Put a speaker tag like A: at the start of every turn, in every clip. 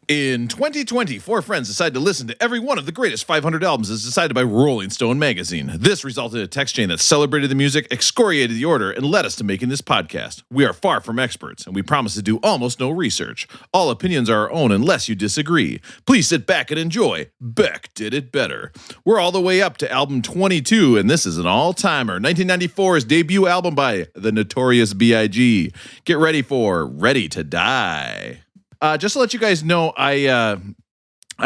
A: In 2020, four friends decided to listen to every one of the greatest 500 albums as decided by Rolling Stone magazine. This resulted in a text chain that celebrated the music, excoriated the order, and led us to making this podcast. We are far from experts, and we promise to do almost no research. All opinions are our own unless you disagree. Please sit back and enjoy Beck Did It Better. We're all the way up to album 22, and this is an all-timer. 1994's debut album by the Notorious B.I.G. Get ready for Ready to Die. Just to let you guys know, I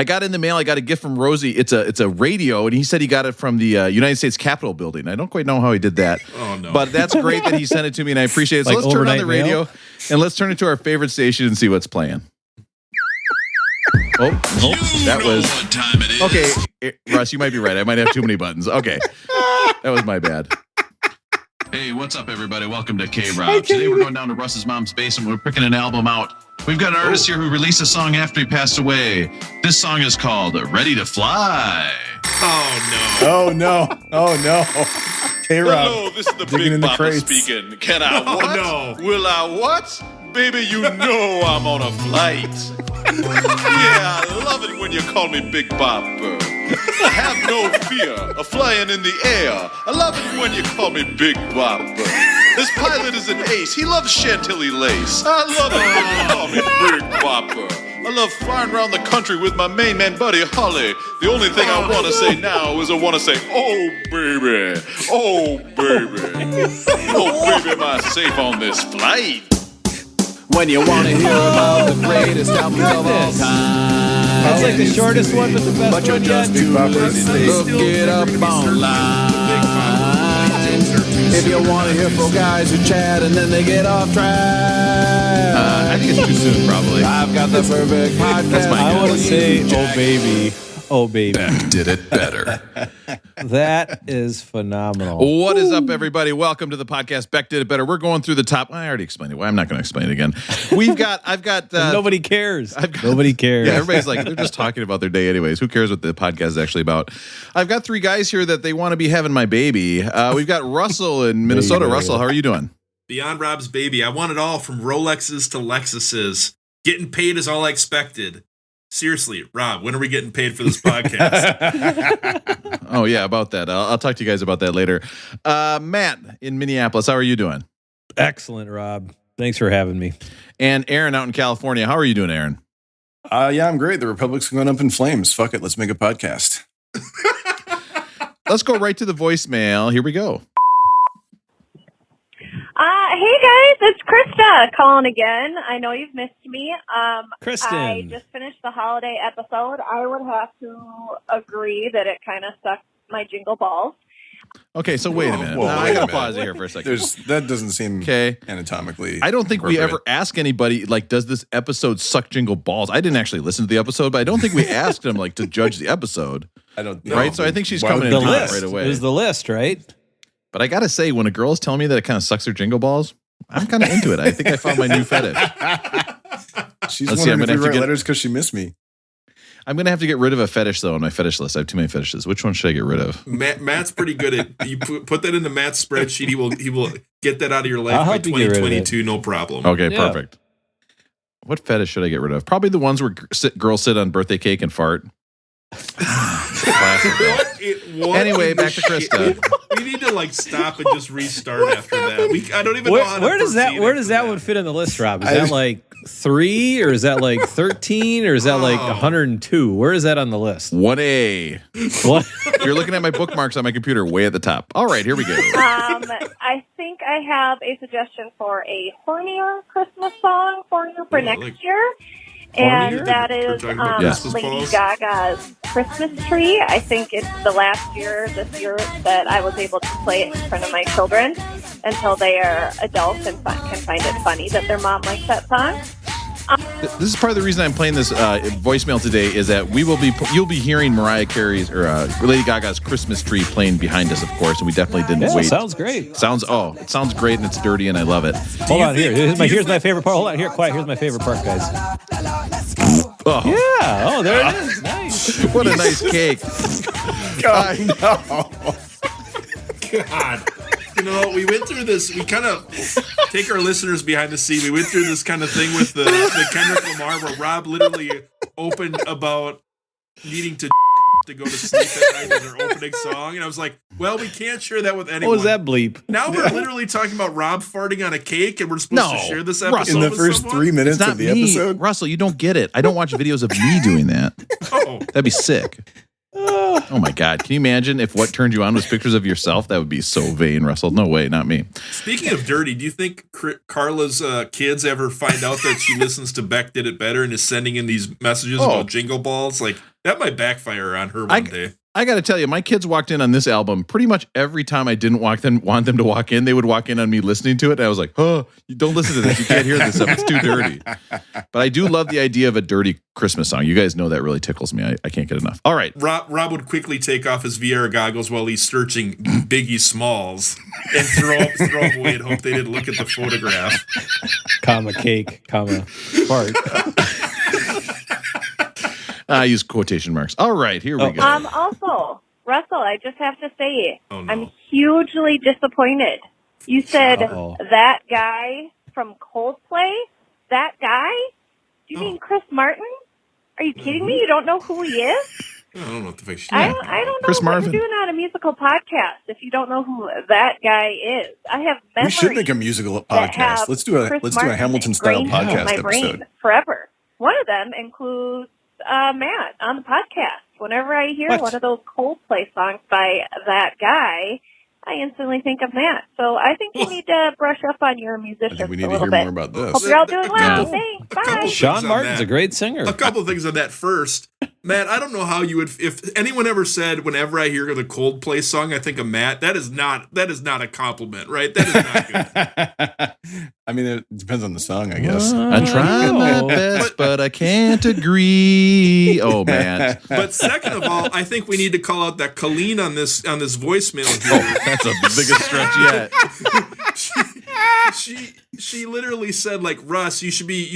A: got in the mail. I got a gift from Rosie. It's a radio, and he said he got it from the United States Capitol building. I don't quite know how he did that. Oh no! But that's great that he sent it to me, and I appreciate it. So let's turn on the radio and let's turn it to our favorite station and see what's playing. Oh, nope, that was what time it is. Okay. Russ, you might be right. I might have too many buttons. Okay, that was my bad. Hey, what's up, everybody? Welcome to K-Rob. Today we're going down to Russ's mom's basement. We're picking an album out. We've got an artist here who released a song after he passed away. This song is called Ready to Fly.
B: Oh, no. K-Rob.
C: Hello, this is the Big Papa speaking. Can I what?
B: No.
C: Will I what? Baby, you know I'm on a flight. Yeah, I love it when you call me Big Papa. Have no fear of flying in the air. I love it when you call me Big Papa. This pilot is an ace. He loves Chantilly lace. I love it when you call me Big Papa. I love flying around the country with my main man buddy Holly. The only thing I want to say now is I want to say, oh baby, oh baby, oh baby, am I safe on this flight?
D: When you want to hear about the greatest albums of all time.
E: That's like the shortest one, but the best
D: but you're
E: one
D: just
E: yet.
D: too busy. Look it up online. If you want to hear four guys who chat and then they get off track.
A: I think it's too soon, probably.
D: I've got the perfect podcast.
E: I want to say, oh baby. Oh baby.
A: Beck did it better.
E: That is phenomenal.
A: What is up, everybody? Welcome to the podcast. Beck did it better. We're going through the top. I already explained it. Well, I'm not going to explain it again. I've got.
E: Nobody cares. Nobody cares.
A: Yeah, everybody's like, they're just talking about their day anyways. Who cares what the podcast is actually about? I've got three guys here that they want to be having my baby. We've got Russell in Minnesota. Russell, how are you doing?
B: Beyond Rob's baby. I want it all, from Rolexes to Lexuses. Getting paid is all I expected. Seriously, Rob, when are we getting paid for this podcast?
A: Oh, yeah, about that. I'll talk to you guys about that later. Matt in Minneapolis, how are you doing?
E: Excellent, Rob. Thanks for having me.
A: And Aaron out in California. How are you doing, Aaron?
F: Yeah, I'm great. The Republic's going up in flames. Fuck it. Let's make a podcast.
A: Let's go right to the voicemail. Here we go.
G: Hey guys, it's Krista calling again. I know you've missed me.
E: Kristen.
G: I just finished the holiday episode. I would have to agree that it kind of sucked my jingle balls.
A: Okay, so wait a minute.
F: Whoa,
A: I
F: wait
A: got
F: a
A: to pause
F: minute.
A: here for a second.
F: That doesn't seem
A: okay
F: anatomically.
A: I don't think we
F: appropriate.
A: ever ask anybody, like, does this episode suck jingle balls? I didn't actually listen to the episode, but I don't think we asked them, like, to judge the episode.
F: I don't know.
A: Right? So I think she's coming in
E: The
A: hot
E: list.
A: right away.
E: It was the list, right?
A: But I got to say, when a girl is telling me that it kind of sucks her jingle balls, I'm kind of into it. I think I found my new fetish.
F: She's
A: Let's see, I'm
F: wondering
A: gonna
F: if
A: have
F: we
A: to
F: write
A: get-
F: letters because she missed me.
A: I'm going to have to get rid of a fetish, though, on my fetish list. I have too many fetishes. Which one should I get rid of?
B: Matt's pretty good at. You put that into Matt's spreadsheet. He will get that out of your life
E: I'll
B: by
E: help you get rid of it.
B: 2022. No problem.
A: Okay,
E: Yeah.
A: perfect. What fetish should I get rid of? Probably the ones where girls sit on birthday cake and fart. Classic.
B: What
A: Anyway,
B: in the
A: back to
B: shit?
A: Krista.
B: We need to stop and just restart after that. I don't even know how to
E: Where does that
B: proceed
E: one fit in the list, Rob? Is that like 3 or is that like 13 or is that like 102? Where is that on the list?
A: 1A.
E: What?
A: You're looking at my bookmarks on my computer way at the top. All right, here we go.
G: I think I have a suggestion for a hornier Christmas song for you for next year. And that is
B: We're talking about Christmas
G: Lady
B: balls?
G: Gaga's Christmas Tree. I think it's the last year, this year, that I was able to play it in front of my children until they are adults and can find it funny that their mom likes that song.
A: This is part of the reason I'm playing this voicemail today is that you'll be hearing Mariah Carey's or Lady Gaga's Christmas Tree playing behind us, of course, and we definitely didn't wait.
E: Sounds great.
A: It sounds great and it's dirty and I love it.
E: Hold on, here's my favorite part. Hold on, quiet. Here's my favorite part, guys.
A: Oh,
E: Yeah. Oh, there it is. Nice.
A: what a nice cake.
B: God. You know, we went through this. We kind of take our listeners behind the scene. We went through this kind of thing with the Kendrick Lamar, where Rob literally opened about needing to go to sleep at night as their opening song, and I was like, well, we can't share that with anyone.
E: What was that bleep?
B: Now we're literally talking about Rob farting on a cake, and we're supposed to share this episode
F: In the
B: with
F: first
B: someone?
F: 3 minutes
A: It's not
F: of the
A: me.
F: episode.
A: Russell, you don't get it. I don't watch videos of me doing that.
B: Oh,
A: That'd be sick. Oh my God. Can you imagine if what turned you on was pictures of yourself? That would be so vain, Russell. No way, not me.
B: speaking of dirty, do you think Carla's kids ever find out that she listens to Beck Did It Better and is sending in these messages about jingle balls? Like, that might backfire on her one day.
A: I got to tell you, my kids walked in on this album pretty much every time I didn't want them to walk in. They would walk in on me listening to it. And I was like, oh, you don't listen to this. You can't hear this stuff. It's too dirty. But I do love the idea of a dirty Christmas song. You guys know that really tickles me. I can't get enough. All right.
B: Rob would quickly take off his VR goggles while he's searching Biggie Smalls and throw them away and hope they didn't look at the photograph.
E: Comma cake, comma fart.
A: I use quotation marks. All right, here we go.
G: Also, Russell, I just have to say,
B: Oh, no.
G: I'm hugely disappointed. You said
E: Uh-oh.
G: that guy from Coldplay? That guy? Do you mean Chris Martin? Are you kidding me? You don't know who he is?
B: I don't know what the fuck she's
G: I
B: talking
G: don't know
A: Chris
G: what
A: Marvin.
G: you're doing on a musical podcast if you don't know who that guy is. I have memories.
F: We should make a musical
G: that have
F: podcast. Let's do a
G: Chris
F: Hamilton
G: Martin
F: style
G: ingrained in
F: podcast
G: my brain
F: episode.
G: forever. One of them includes Matt on the podcast. Whenever I hear one of those Coldplay songs by that guy, I instantly think of Matt. So I think you need to brush up on your
F: I
G: musicians
F: think we need
G: a
F: to
G: little
F: hear
G: bit.
F: more about this.
G: Hope you're all doing well.
B: Yeah.
G: Thanks.
B: A couple
G: Bye.
B: things
E: Sean
B: on
E: Martin's
B: that.
E: a great singer.
B: A couple things on that. First, Matt, I don't know how you would, if anyone ever said, whenever I hear the Coldplay song, I think of Matt. That is not a compliment, right? That is not good.
F: I mean, it depends on the song, I guess.
A: I try my
E: Oh.
A: best, but I can't agree. Oh, man.
B: But second of all, I think we need to call out that Colleen on this voicemail here.
A: That's the biggest stretch yet.
B: She literally said, like, Russ, you should be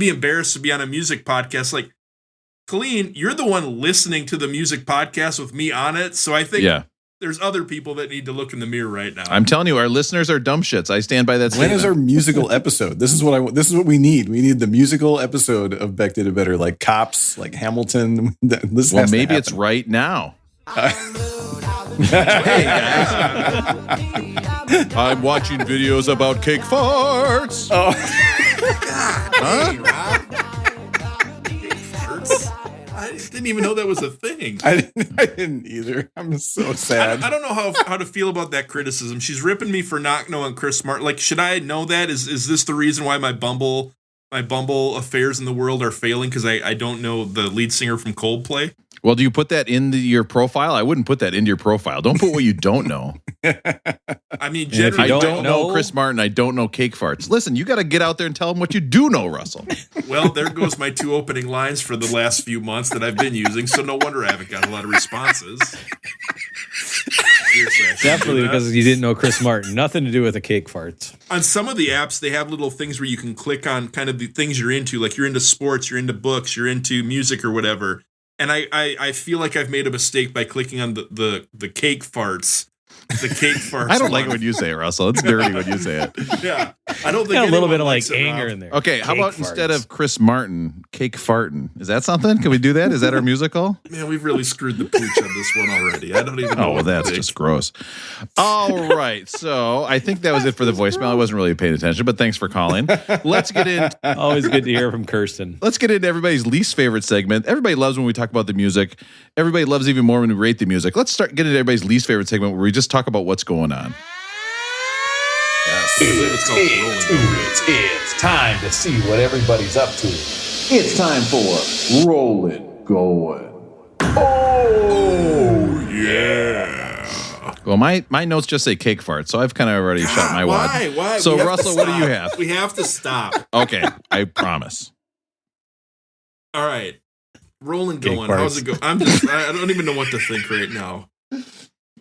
B: embarrassed to be on a music podcast. Like, Colleen, you're the one listening to the music podcast with me on it. So I think there's other people that need to look in the mirror right now.
A: I'm telling you, our listeners are dumb shits. I stand by that
F: When
A: statement.
F: is our musical episode? This is what we need. We need the musical episode of Beck Did It Better, like Cops, like Hamilton. This
A: Well,
F: has to
A: maybe it's
F: happen.
A: right now. Hey, guys. I'm watching videos about cake farts.
F: Oh.
B: I didn't even know that was a thing.
F: I didn't either. I'm so sad.
B: I don't know how to feel about that criticism. She's ripping me for not knowing Chris Martin. Like, should I know that? Is this the reason why my Bumble affairs in the world are failing? Because I don't know the lead singer from Coldplay.
A: Well, do you put that into your profile? I wouldn't put that into your profile. Don't put what you don't know.
B: I mean,
E: if you
A: I
B: generally,
A: don't know Chris Martin. I don't know cake farts. Listen, you got to get out there and tell them what you do know, Russell.
B: well, there goes my 2 opening lines for the last few months that I've been using. So no wonder I haven't got a lot of responses. Seriously, I should
E: Definitely
B: do that.
E: because you didn't know Chris Martin. Nothing to do with the cake farts.
B: On some of the apps, they have little things where you can click on kind of the things you're into. Like you're into sports, you're into books, you're into music or whatever. And I feel like I've made a mistake by clicking on the cake farts. The cake farts.
A: I don't like it
B: one.
A: when you say it, Russell. It's dirty when you say it.
B: Yeah, I don't think
E: Got a little
B: anyone
E: bit of like
B: likes it,
E: anger
B: Rob.
E: in there.
A: Okay, how
E: Cake
A: about instead
E: farts.
A: of Chris Martin, cake fartin'? Is that something? Can we do that? Is that our musical?
B: Man, we've really screwed the pooch on this one already. I don't even know.
A: Oh, well,
B: what to
A: that's
B: think.
A: just gross. All right. So I think that was it for the voicemail. I wasn't really paying attention, but thanks for calling. Let's get in.
E: Always good to hear from Kirsten.
A: Let's get into everybody's least favorite segment. Everybody loves when we talk about the music. Everybody loves even more when we rate the music. Let's start getting into everybody's least favorite segment where we just talk about what's going on.
B: I believe it's called Rolling.
H: It's time to see what everybody's up to. It's time for Roll It Going.
B: Oh yeah.
A: Well, my notes just say cake fart, so I've kind of already shot my wad.
B: Why?
A: So,
B: We have to
A: Russell, what do you
B: stop.
A: have?
B: We have to stop.
A: Okay, I promise.
B: All right. Rolling
E: Cake
B: going.
E: farts.
B: How's it go? I don't even know what to think right now.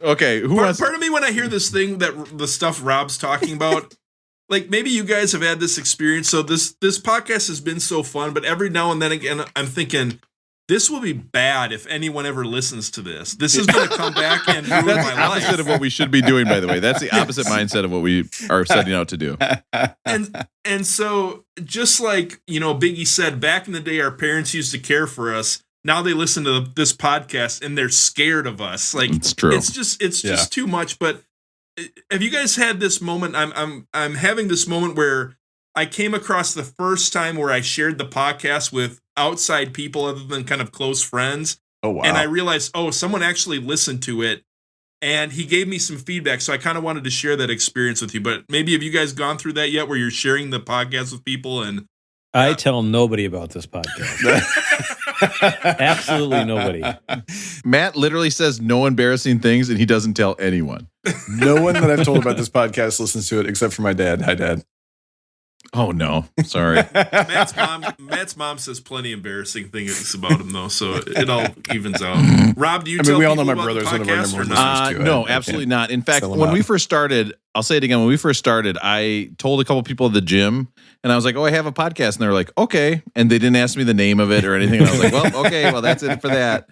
A: Okay, who wants?
B: Part of me, when I hear this thing that the stuff Rob's talking about, like maybe you guys have had this experience. So this podcast has been so fun, but every now and then again, I'm thinking, this will be bad if anyone ever listens to this. This is going to come back and ruin
A: That's
B: my
A: the opposite
B: life.
A: of what we should be doing, by the way. That's the opposite mindset of what we are setting out to do.
B: And so, just like, Biggie said, back in the day, our parents used to care for us. Now they listen to this podcast and they're scared of us. Like,
A: it's true.
B: It's just too much. But have you guys had this moment? I'm having this moment where I came across the first time where I shared the podcast with outside people other than kind of close friends.
F: Oh, wow.
B: And I realized, someone actually listened to it and he gave me some feedback. So I kind of wanted to share that experience with you, but maybe have you guys gone through that yet where you're sharing the podcast with people? And
E: I tell nobody about this podcast. Absolutely nobody.
A: Matt literally says no embarrassing things and he doesn't tell anyone.
F: No one that I've told about this podcast listens to it except for my dad. Hi, Dad.
A: Oh, no. Sorry.
B: Matt's mom says plenty embarrassing things about him, though, so it all evens out. Rob, do you tell
F: we all
B: people
F: know my
B: about
F: brother's
B: the
F: one of our
B: podcast
F: number
B: or
F: one
B: not?
F: listeners, too.
A: No,
F: I
A: absolutely
F: can't
A: not. In fact,
F: sell them
A: when
F: out.
A: we first started, I'll say it again. When we first started, I told a couple people at the gym, and I was like, "Oh, I have a podcast," and they were like, "Okay," and they didn't ask me the name of it or anything. And I was like, "Well, okay, well, that's it for that."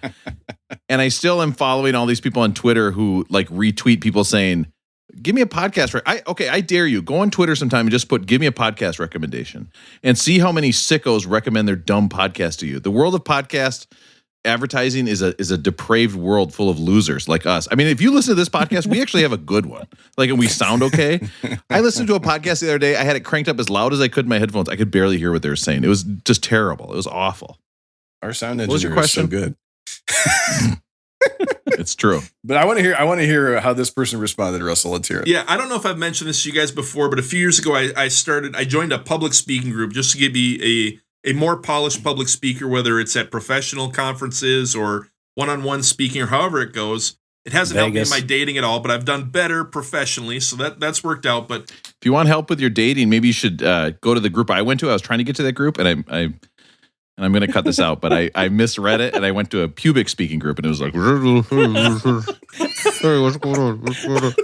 A: And I still am following all these people on Twitter who like retweet people saying, "Give me a podcast." I dare you. Go on Twitter sometime and just put "Give me a podcast recommendation" and see how many sickos recommend their dumb podcast to you. The world of podcast advertising is a depraved world full of losers like us. I mean, if you listen to this podcast, we actually have a good one. Like, and we sound okay. I listened to a podcast the other day. I had it cranked up as loud as I could in my headphones. I could barely hear what they were saying. It was just terrible. It was awful.
F: Our sound
A: What was your
F: engineer is so
A: question?
F: good.
A: It's true.
F: But I want to hear how this person responded, Russell. Let's hear it.
B: Yeah, I don't know if I've mentioned this to you guys before, but a few years ago, I joined a public speaking group just to give me a more polished public speaker, whether it's at professional conferences or one-on-one speaking or however it goes. It hasn't helped me in my dating at all, but I've done better professionally, so that's worked out. But
A: if you want help with your dating, maybe you should go to the group I went to. I was trying to get to that group, and I'm going to cut this out, but I misread it, and I went to a pubic speaking group, and it was like, "Hey, what's going on? What's going on?"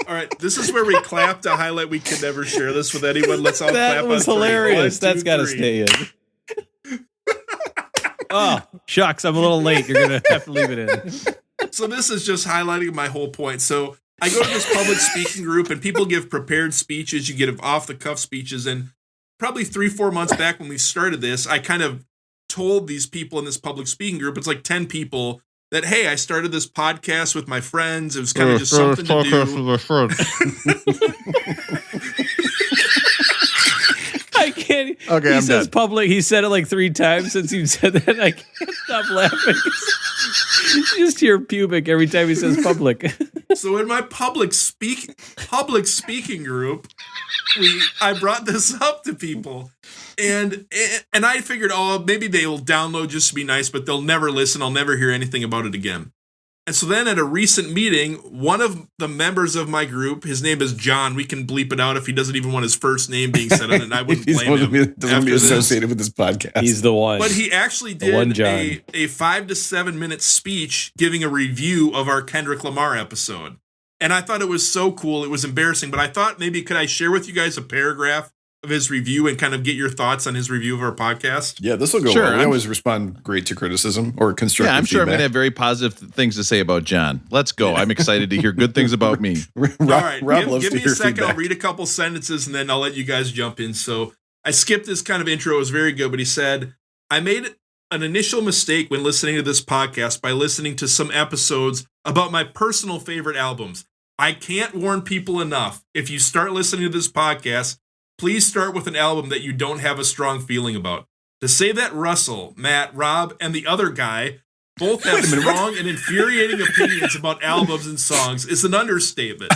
B: all right, this is where we clap to highlight we can never share this with anyone. Let's all clap.
E: That was
B: on three.
E: hilarious.
B: 1, 2,
E: That's got to
B: 3.
E: stay in. Oh, shucks. I'm a little late. You're going to have to leave it in.
B: So this is just highlighting my whole point. So I go to this public speaking group and people give prepared speeches. You get off the cuff speeches. And probably 3-4 months back when we started this, I kind of told these people in this public speaking group, it's like 10 people, that, hey, I started this podcast with my friends. It was kind of just something to do.
E: I can't.
A: Okay,
E: he
A: I'm
E: says
A: done.
E: public. He said it like 3 times since you said that. I can't stop laughing. You just hear pubic every time he says public.
B: So in my public speaking group, I brought this up to people, and I figured, maybe they will download just to be nice, but they'll never listen. I'll never hear anything about it again. And so then at a recent meeting, one of the members of my group, his name is John. We can bleep it out if he doesn't even want his first name being said on it, and I wouldn't blame him.
F: Doesn't want to be associated with this podcast.
E: He's the one.
B: But he actually did a 5 to 7 minute speech giving a review of our Kendrick Lamar episode. And I thought it was so cool. It was embarrassing, but I thought maybe could I share with you guys a paragraph of his review and kind of get your thoughts on his review of our podcast?
F: Yeah, this will go well. We always respond great to criticism or constructive
A: Yeah, I'm sure I'm going
F: feedback.
A: to have very positive things to say about John. Let's go. I'm excited to hear good things about me.
B: All right,
F: Rob
B: give
F: to
B: me a
F: hear
B: second.
F: feedback.
B: I'll read a couple sentences and then I'll let you guys jump in. So I skipped this kind of intro. It was very good, but he said, I made an initial mistake when listening to this podcast by listening to some episodes about my personal favorite albums. I can't warn people enough. If you start listening to this podcast, please start with an album that you don't have a strong feeling about. To say that Russell, Matt, Rob, and the other guy both have strong and infuriating opinions about albums and songs is an understatement.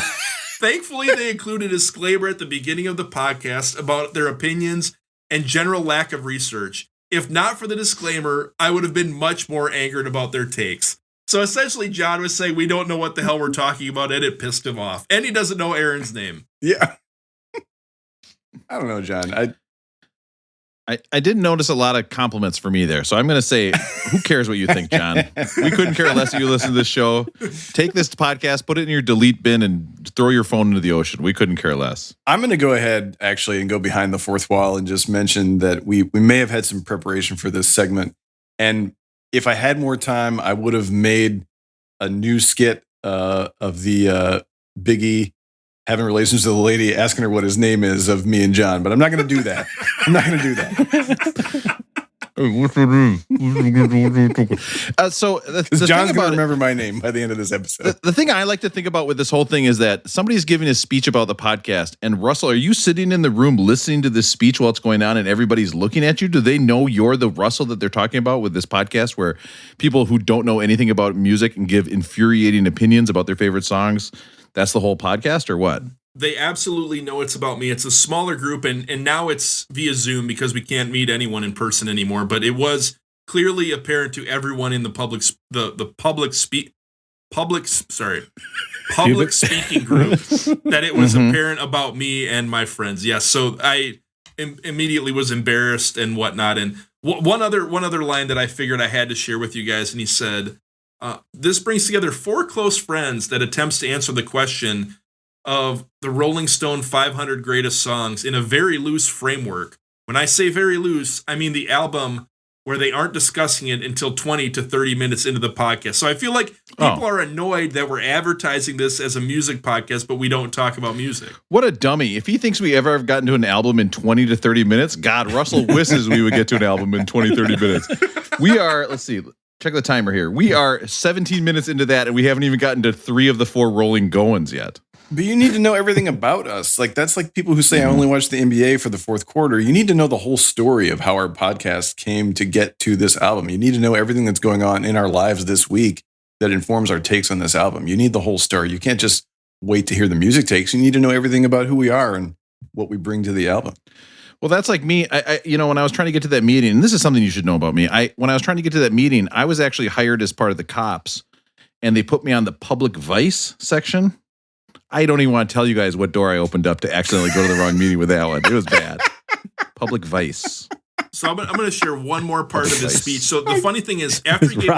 B: Thankfully, they included a disclaimer at the beginning of the podcast about their opinions and general lack of research. If not for the disclaimer, I would have been much more angered about their takes. So essentially, John was saying we don't know what the hell we're talking about, and it pissed him off. And he doesn't know Aaron's name.
F: Yeah. I don't know, John.
A: I didn't notice a lot of compliments for me there. So I'm going to say, who cares what you think, John? We couldn't care less if you listen to this show. Take this podcast, put it in your delete bin, and throw your phone into the ocean. We couldn't care less.
F: I'm going to go ahead, actually, and go behind the fourth wall and just mention that we may have had some preparation for this segment. And if I had more time, I would have made a new skit of the Biggie having relations with the lady, asking her what his name is of me and John. But I'm not going to do that. I'm not going to do that.
A: So
F: John's going to remember my name by the end of this episode.
A: The thing I like to think about with this whole thing is that somebody's giving a speech about the podcast, and Russell, are you sitting in the room listening to this speech while it's going on and everybody's looking at you? Do they know you're the Russell that they're talking about with this podcast, where people who don't know anything about music and give infuriating opinions about their favorite songs? That's the whole podcast, or what?
B: They absolutely know it's about me. It's a smaller group, and now it's via Zoom because we can't meet anyone in person anymore. But it was clearly apparent to everyone in the public speaking group that it was apparent about me and my friends. Yes, so I immediately was embarrassed and whatnot. And one other line that I figured I had to share with you guys, and he said, "This brings together 4 close friends that attempts to answer the question of the Rolling Stone 500 greatest songs in a very loose framework. When I say very loose, I mean the album where they aren't discussing it until 20 to 30 minutes into the podcast. So I feel like people are annoyed that we're advertising this as a music podcast, but we don't talk about music.
A: What a dummy. If he thinks we ever have gotten to an album in 20 to 30 minutes, God, Russell wishes we would get to an album in 20, 30 minutes. We are, let's see, check the timer here. We are 17 minutes into that, and we haven't even gotten to 3 of the 4 rolling goings yet.
F: But you need to know everything about us. Like, that's like people who say, I only watch the NBA for the fourth quarter. You need to know the whole story of how our podcast came to get to this album. You need to know everything that's going on in our lives this week that informs our takes on this album. You need the whole story. You can't just wait to hear the music takes. You need to know everything about who we are and what we bring to the album.
A: Well, that's like me. I when I was trying to get to that meeting, and this is something you should know about me. When I was trying to get to that meeting, I was actually hired as part of the cops, and they put me on the public vice section. I don't even want to tell you guys what door I opened up to accidentally go to the wrong meeting with that one. It was bad. Public vice.
B: So I'm going to share one more part of his speech. So the funny thing is, after he gave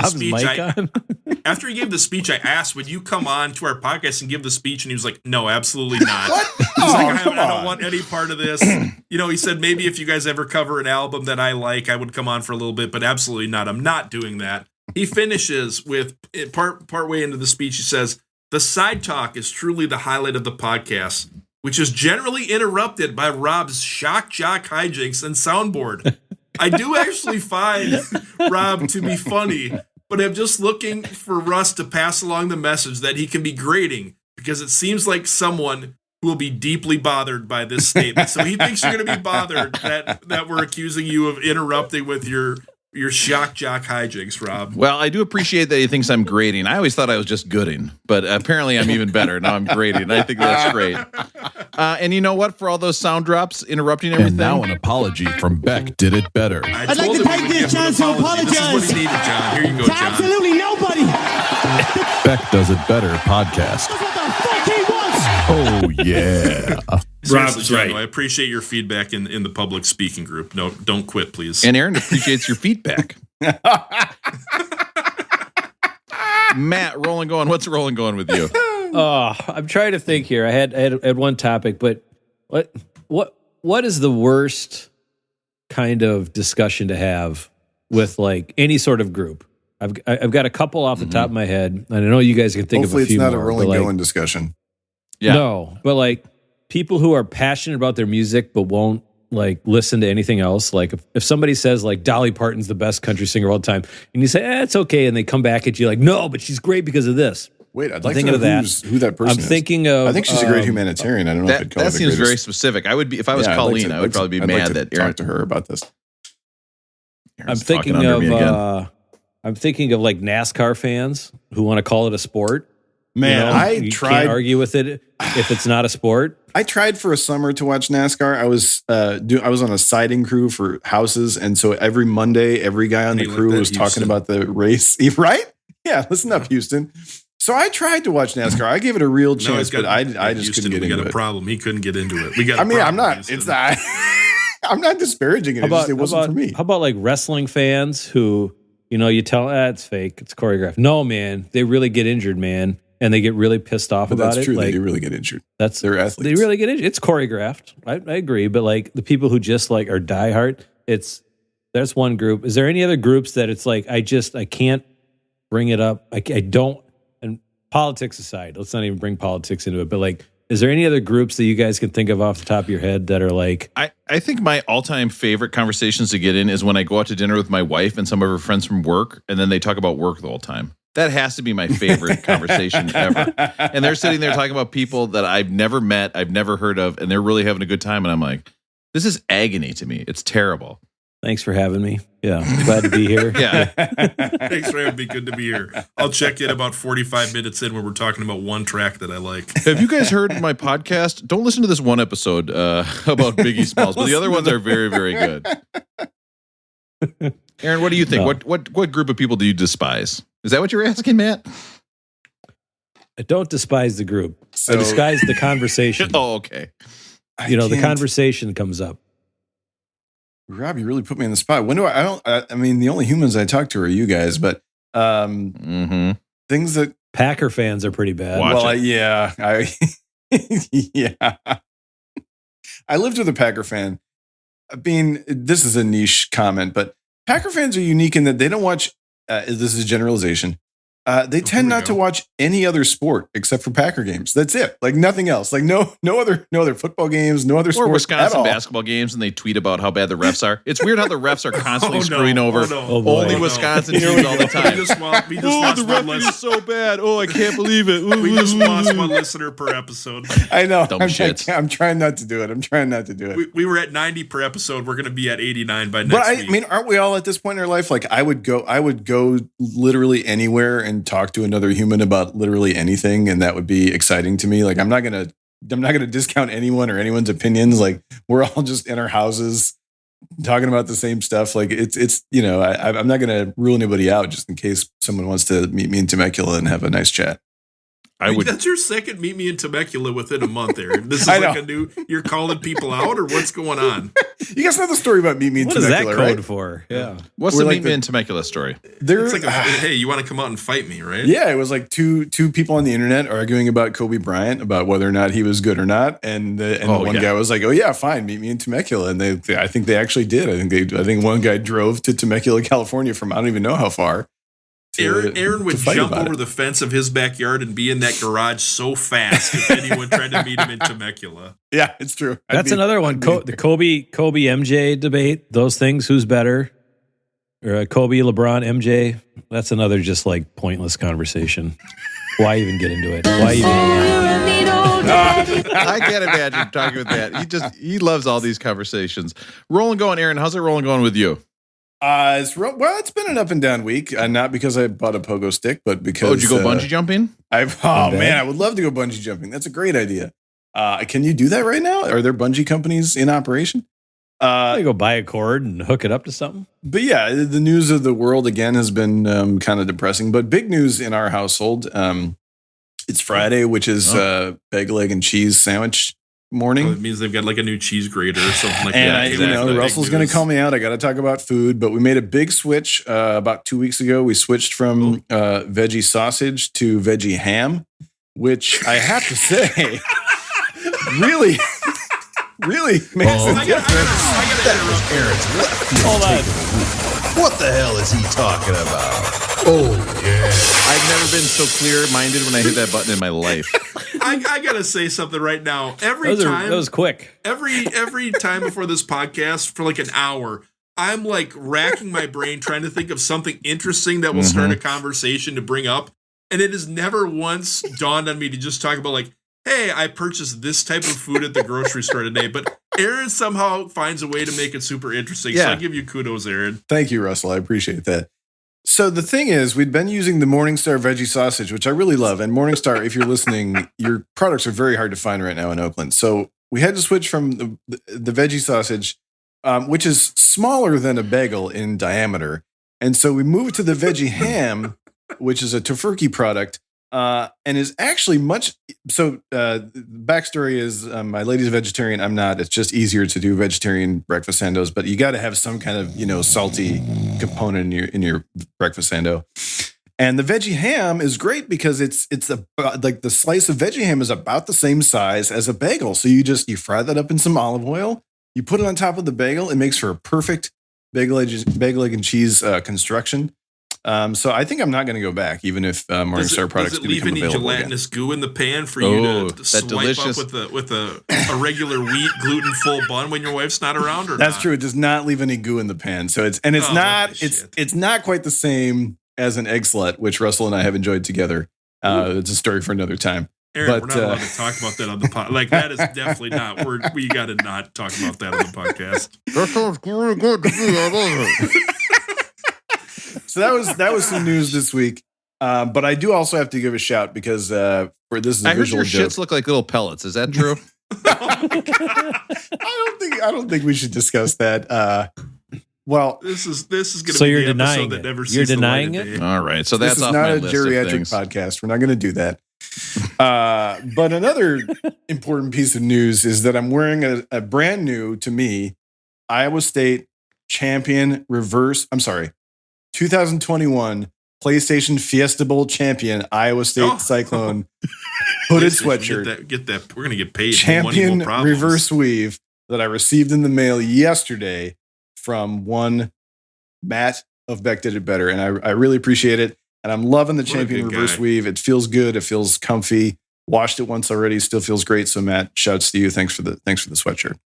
B: the speech, I asked, would you come on to our podcast and give the speech? And he was like, no, absolutely not. He's like, I don't want any part of this. He said, maybe if you guys ever cover an album that I like, I would come on for a little bit, but absolutely not. I'm not doing that. He finishes with part way into the speech. He says, the side talk is truly the highlight of the podcast, which is generally interrupted by Rob's shock jock hijinks and soundboard. I do actually find Rob to be funny, but I'm just looking for Russ to pass along the message that he can be grating, because it seems like someone who will be deeply bothered by this statement. So he thinks you're going to be bothered that we're accusing you of interrupting with your shock jock hijinks, Rob.
A: Well, I do appreciate that he thinks I'm grading. I always thought I was just gooding, but apparently I'm even better. Now I'm grading. I think that's great. And you know what? For all those sound drops interrupting everything.
I: And now an apology from Beck did it better.
J: I'd like to take this chance to apologize.
B: This is what he needed, John. Here you go,
J: to
B: John.
J: absolutely nobody.
I: Beck Does It Better podcast.
J: That's what the fuck he wants.
I: Oh, yeah.
B: Rob's right. I appreciate your feedback in the public speaking group. No, don't quit, please.
A: And Aaron appreciates your feedback. Matt, rolling going. What's rolling going with you?
E: I'm trying to think here. I had one topic, but what is the worst kind of discussion to have with like any sort of group? I've got a couple off the top of my head, and I know you guys can think of a few more.
F: Hopefully it's not a rolling going discussion.
A: Yeah.
E: No, but like people who are passionate about their music but won't like listen to anything else. Like if somebody says like Dolly Parton's the best country singer of all time, and you say, it's okay, and they come back at you like, no, but she's great because of this.
F: Wait, I'd like to know who that person is.
E: I'm thinking of.
F: I think she's a great humanitarian. I don't know if I'd call her the
A: seems
F: greatest.
A: very specific. I would be if I was Colleen. I would probably be mad that Aaron
F: talk to her about this.
A: Aaron's talking under me again.
E: I'm thinking of like NASCAR fans who want to call it a sport.
F: Man,
E: you can't argue with it if it's not a sport.
F: I tried for a summer to watch NASCAR. I was on a siding crew for houses, and so every Monday, every guy on the crew was talking about the race. Right? Yeah, listen up, Houston. So I tried to watch NASCAR. I gave it a real chance, but I just couldn't get into it.
B: We got a problem. He couldn't get into it.
F: I'm not. Houston. It's not. I'm not disparaging it. It wasn't for me.
E: How about like wrestling fans who, you tell it's fake, it's choreographed. No, man, they really get injured, man. And they get really pissed off about it.
F: That's true.
E: Like,
F: they do really get injured.
E: They're
F: athletes.
E: They really get injured. It's choreographed. I agree. But like the people who just like are diehard, it's That's one group. Is there any other groups that it's like I can't bring it up? I don't. And politics aside, let's not even bring politics into it. But like, is there any other groups that you guys can think of off the top of your head that are like?
A: I think my all-time favorite conversations to get in is when I go out to dinner with my wife and some of her friends from work, and then they talk about work the whole time. That has to be my favorite conversation ever. And they're sitting there talking about people that I've never met, I've never heard of, and they're really having a good time. And I'm like, this is agony to me. It's terrible.
E: Thanks for having me. Yeah, glad to be here.
A: Yeah.
B: Thanks for having me. Good to be here. I'll check in about 45 minutes in when we're talking about one track that I like.
A: Have you guys heard my podcast? Don't listen to this one episode about Biggie Smalls, but the other ones are very, very good. Aaron, what do you think?
E: No.
A: What group of people do you despise? Is that what you're asking, Matt?
E: I don't despise the group. I despise the conversation.
A: Oh, okay.
E: The conversation comes up.
F: Rob, you really put me in the spot. When do I mean, the only humans I talk to are you guys, but things that
E: Packer fans are pretty bad.
F: Yeah. I lived with a Packer fan. I mean, this is a niche comment, but Packer fans are unique in that they don't watch, this is a generalization. They tend not to watch any other sport except for Packer games. That's it. Like nothing else. Like no other football games, no other
A: or
F: sports
A: Wisconsin
F: at all.
A: basketball games, and they tweet about how bad the refs are. It's weird how the refs are constantly screwing over only Wisconsin teams all the time.
B: The
A: ref is so bad. Oh, I can't believe it.
B: We just lost one listener per episode.
F: I know.
A: Dumb shit.
F: I'm trying not to do it.
B: We were at 90 per episode. We're going to be at 89 by next week.
F: I mean, aren't we all at this point in our life? Like I would go literally anywhere and talk to another human about literally anything, and that would be exciting to me. Like I'm not gonna discount anyone or anyone's opinions. Like we're all just in our houses talking about the same stuff. Like it's I'm not gonna rule anybody out just in case someone wants to meet me in Temecula and have a nice chat.
B: That's your second meet me in Temecula within a month, Aaron. This is like a new. You're calling people out, or what's going on?
F: You guys know the story about meet me in Temecula, right?
E: What is that code for? Yeah.
A: What's the meet me in Temecula story?
B: It's like hey, you want to come out and fight me, right?
F: Yeah, it was like two people on the internet arguing about Kobe Bryant, about whether or not he was good or not, and the one guy was like, "Oh yeah, fine, meet me in Temecula," and I think they actually did. I think one guy drove to Temecula, California from I don't even know how far.
B: Aaron would jump over the fence of his backyard and be in that garage so fast if anyone tried to meet him in Temecula.
F: Yeah, it's true.
E: That's another one. The Kobe MJ debate. Those things. Who's better? Or Kobe, LeBron, MJ. That's another just like pointless conversation. Why even get into it? Why even?
A: I can't imagine talking with that. He loves all these conversations. Rolling going, Aaron. How's it rolling going with you?
F: It's been an up and down week. Not because I bought a pogo stick, but because
A: did you go bungee jumping?
F: Man, I would love to go bungee jumping. That's a great idea. Can you do that right now? Are there bungee companies in operation?
E: I go buy a cord and hook it up to something.
F: But yeah, the news of the world again has been kind of depressing. But big news in our household. It's Friday, which is bagel, egg, and cheese sandwich morning.
B: It means they've got like a new cheese grater or something like that.
F: And Russell's going to call me out. I got to talk about food, but we made a big switch about 2 weeks ago. We switched from veggie sausage to veggie ham, which I have to say, really makes a difference.
I: Hold on. What the hell is he talking about? Oh, yeah.
A: I've never been so clear-minded when I hit that button in my life.
B: I gotta say something right now. That
E: was quick.
B: Every time before this podcast for like an hour, I'm like racking my brain trying to think of something interesting that will start a conversation to bring up, and it has never once dawned on me to just talk about like, hey, I purchased this type of food at the grocery store today. But Aaron somehow finds a way to make it super interesting. Yeah. So I give you kudos, Aaron.
F: Thank you, Russell. I appreciate that. So the thing is, we'd been using the Morningstar veggie sausage, which I really love. And Morningstar, if you're listening, your products are very hard to find right now in Oakland. So we had to switch from the veggie sausage, which is smaller than a bagel in diameter. And so we moved to the veggie ham, which is a tofurkey product, and is actually much. So backstory is my lady's a vegetarian. I'm not. It's just easier to do vegetarian breakfast sandos, but you got to have some kind of salty component in your breakfast sando. And the veggie ham is great because it's like the slice of veggie ham is about the same size as a bagel. So you fry that up in some olive oil. You put it on top of the bagel. It makes for a perfect Bagel egg and cheese construction. So I think I'm not going to go back, even if Morningstar products
B: do become available. Does it leave any gelatinous goo in the pan for you to swipe delicious up with a regular wheat gluten-full bun when your wife's not around? Or
F: that's
B: not?
F: True. It does not leave any goo in the pan. So it's not quite the same as an egg slut, which Russell and I have enjoyed together. It's a story for another time.
B: Aaron, we're not allowed to talk about that on the podcast. Like, that is definitely not. We got to not talk about that on the podcast.
F: That sounds really good to me. So that was some news this week. But I do also have to give a shout because for this is a
A: I heard your
F: joke.
A: shits look like little pellets. Is that true?
F: I don't think we should discuss that. Well,
B: this is going to
E: so
B: be
E: you're
B: the
E: denying
B: episode
E: it.
B: that never
E: You're
B: sees the
E: denying
B: light of
E: it?
B: day.
A: All right. So that's
F: this is
A: off
F: not
A: my
F: a
A: list of
F: geriatric
A: things.
F: podcast. We're not going to do that. But another important piece of news is that I'm wearing a brand new, to me, Iowa State champion 2021 PlayStation Fiesta Bowl champion Iowa State Cyclone hooded sweatshirt.
B: Get that. We're going to get paid.
F: Champion reverse weave that I received in the mail yesterday from one Matt of Beck Did It Better. And I really appreciate it. And I'm loving the champion reverse weave. It feels good. It feels comfy. Washed it once already. Still feels great. So Matt, shouts to you. Thanks for the sweatshirt.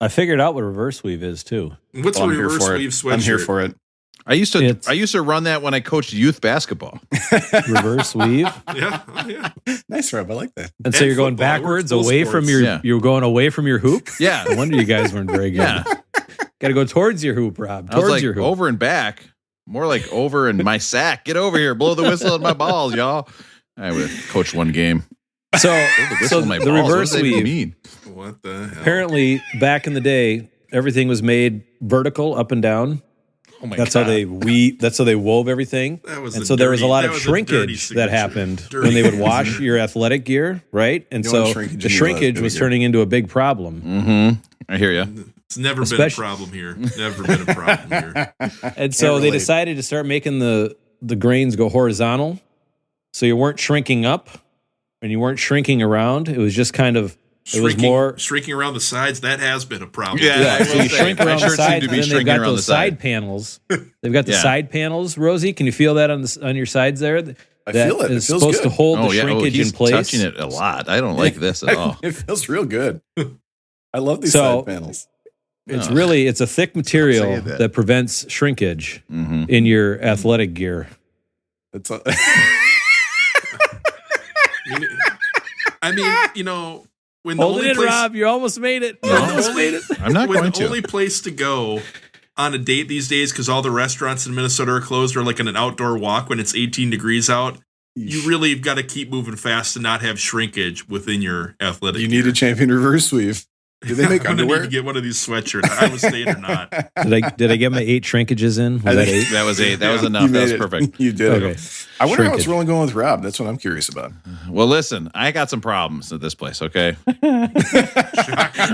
E: I figured out what reverse weave is too.
B: What's a reverse weave sweatshirt?
F: I'm here for it.
A: I used to run that when I coached youth basketball.
E: Reverse weave.
B: Yeah.
F: Nice, Rob. I like that.
E: And so you're going backwards away from your you're going away from your hoop?
A: Yeah.
E: No wonder you guys weren't very good.
A: Yeah.
E: Got to go towards your hoop, Rob. Towards your hoop.
A: Over and back. More like over in my sack. Get over here. Blow the whistle at my balls, y'all. I would have coached one game.
E: So
A: my
E: the
A: balls.
E: reverse
A: What does that even
E: weave.
A: mean?
B: What the hell?
E: Apparently, back in the day, everything was made vertical, up and down.
A: Oh my
E: That's
A: God.
E: how they wove everything. And so there was a lot of shrinkage that happened when they would wash your athletic gear, right? And so the shrinkage was turning into a big problem.
A: Mm-hmm. I hear you.
B: It's never been a problem here. Never been a problem here.
E: And so they decided to start making the grains go horizontal. So you weren't shrinking up and you weren't shrinking around. It was just kind of, it was more
B: shrinking around the sides. That has been a problem.
A: Yeah.
E: So you shrink around the sides, and then they've got those side
A: side
E: panels. They've got the side panels. Rosie, can you feel that on your sides there?
F: I feel it. It
E: is
F: feels
E: supposed
F: good.
E: to hold the shrinkage
A: he's
E: in place.
A: touching it a lot. I don't like this at all.
F: It feels real good. I love these side panels.
E: It's a thick material that prevents shrinkage in your athletic gear.
F: It's
B: I mean, you know, when
E: hold it in, Rob. You almost made it.
A: I'm not going to.
B: The only place to go on a date these days, because all the restaurants in Minnesota are closed, or like on an outdoor walk when it's 18 degrees out, you really have got to keep moving fast and not have shrinkage within your athletic
F: You
B: gear.
F: need a champion reverse weave. Do they make
B: I'm
F: underwear?
B: Need to get one of these sweatshirts. Iowa State or not.
E: Did I get my 8 shrinkages in? Was that 8?
A: That was 8. That was enough. That was perfect.
F: You did
E: Okay.
F: it. I wonder how it's rolling going with Rob. That's what I'm curious about.
A: Well, listen, I got some problems at this place, okay?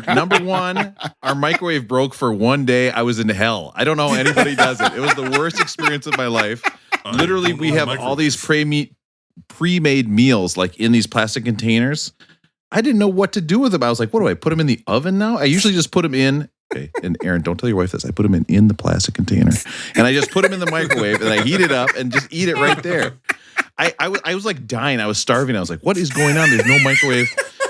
A: Number one, our microwave broke for one day. I was in hell. I don't know how anybody does it. It was the worst experience of my life. Literally, we have all these pre-made meals like in these plastic containers. I didn't know what to do with them. I was like, what do I put them in the oven now? I usually just put them in. Okay, and Aaron, don't tell your wife this. I put them in the plastic container, and I just put them in the microwave, and I heat it up and just eat it right there. I was like dying. I was starving. I was like, what is going on? There's no microwave.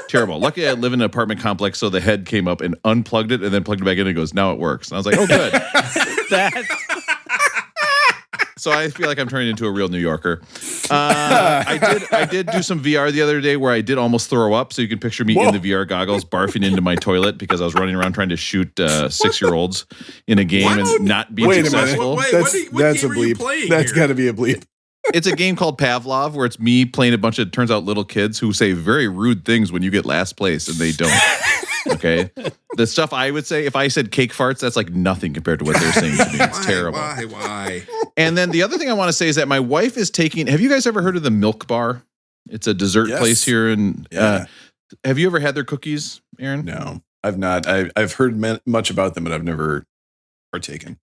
A: Terrible. Luckily, I live in an apartment complex, so the head came up and unplugged it, and then plugged it back in. And goes, now it works. And I was like, oh, good. So I feel like I'm turning into a real New Yorker. I did do some VR the other day where I did almost throw up. So you can picture me in the VR goggles barfing into my toilet because I was running around trying to shoot 6-year-olds in a game and not being successful.
F: That's a bleep. That's got to be a bleep.
A: It's a game called Pavlov where it's me playing a bunch of, turns out, little kids who say very rude things when you get last place and they don't. Okay. The stuff I would say, if I said cake farts, that's like nothing compared to what they're saying to me. It's terrible.
B: Why?
A: And then the other thing I want to say is that my wife is taking, have you guys ever heard of the Milk Bar? It's a dessert place here. And have you ever had their cookies, Aaron?
F: No, I've not. I've heard much about them, but I've never partaken.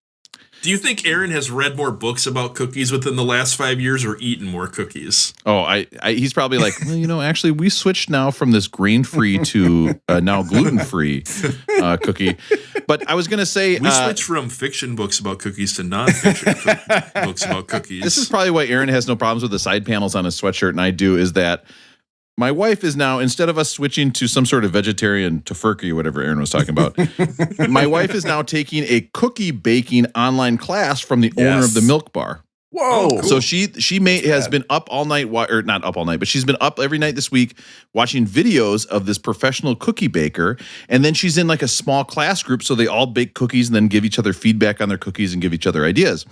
B: Do you think Aaron has read more books about cookies within the last 5 years or eaten more cookies?
A: Oh, he's probably like, well, actually, we switched now from this grain-free to now gluten-free cookie. But I was going to say...
B: We switched from fiction books about cookies to non-fiction books about cookies.
A: This is probably why Aaron has no problems with the side panels on his sweatshirt, and I do, is that my wife is now, instead of us switching to some sort of vegetarian tofurkey or whatever Aaron was talking about, my wife is now taking a cookie baking online class from the owner of the Milk Bar.
F: Whoa!
B: Cool.
A: So she has been up all night, or not up all night, but she's been up every night this week watching videos of this professional cookie baker, and then she's in like a small class group, so they all bake cookies and then give each other feedback on their cookies and give each other ideas.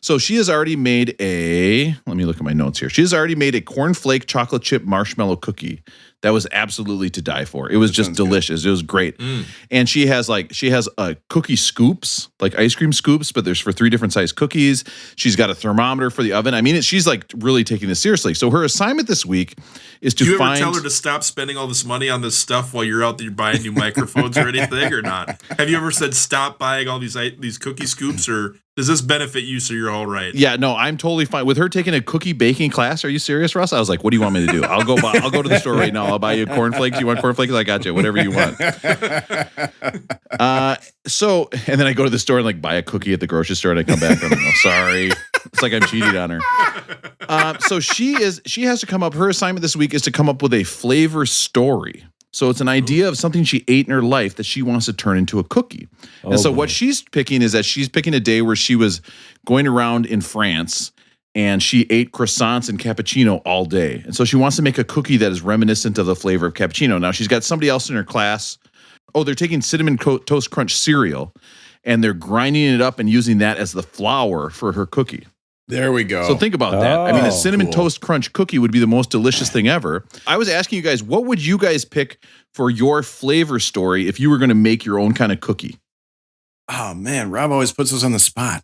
A: So she has already made let me look at my notes here. She has already made a cornflake chocolate chip marshmallow cookie that was absolutely to die for. It was just delicious. Good. It was great. And she has cookie scoops, like ice cream scoops, but there's for 3 different size cookies. She's got a thermometer for the oven. I mean, she's like really taking this seriously. So her assignment this week is to
B: Do you ever tell her to stop spending all this money on this stuff while you're out there buying new microphones or anything, or not? Have you ever said stop buying all these cookie scoops, or does this benefit you so you're all right?
A: Yeah, no, I'm totally fine with her taking a cookie baking class. Are you serious, Russ? I was like, what do you want me to do? I'll go to the store right now. I'll buy you cornflakes. You want cornflakes? I got you. Whatever you want. So, and then I go to the store and like buy a cookie at the grocery store, and I come back and I'm like, oh, sorry. It's like I'm cheating on her. So she has to come up. Her assignment this week is to come up with a flavor story. So it's an idea of something she ate in her life that she wants to turn into a cookie. And so what she's picking is that she's picking a day where she was going around in France and she ate croissants and cappuccino all day. And so she wants to make a cookie that is reminiscent of the flavor of cappuccino. Now she's got somebody else in her class. Oh, they're taking Cinnamon Toast Crunch cereal and they're grinding it up and using that as the flour for her cookie.
F: There we go.
A: So think about that. I mean, a Cinnamon Toast Crunch cookie would be the most delicious thing ever. I was asking you guys, what would you guys pick for your flavor story if you were going to make your own kind of cookie?
F: Oh, man. Rob always puts us on the spot.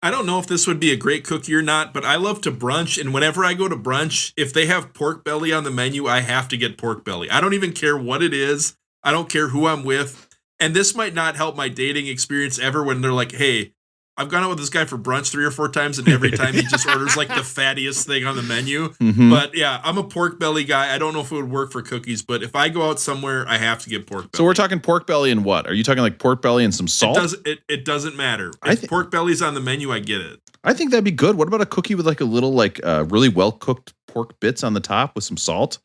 B: I don't know if this would be a great cookie or not, but I love to brunch. And whenever I go to brunch, if they have pork belly on the menu, I have to get pork belly. I don't even care what it is. I don't care who I'm with. And this might not help my dating experience ever when they're like, hey, I've gone out with this guy for brunch 3 or 4 times, and every time he just orders like the fattiest thing on the menu. Mm-hmm. But yeah, I'm a pork belly guy. I don't know if it would work for cookies, but if I go out somewhere, I have to get pork belly.
A: So we're talking pork belly and what? Are you talking like pork belly and some salt?
B: It doesn't matter. If pork belly's on the menu, I get it.
A: I think that'd be good. What about a cookie with like a little like really well cooked pork bits on the top with some salt?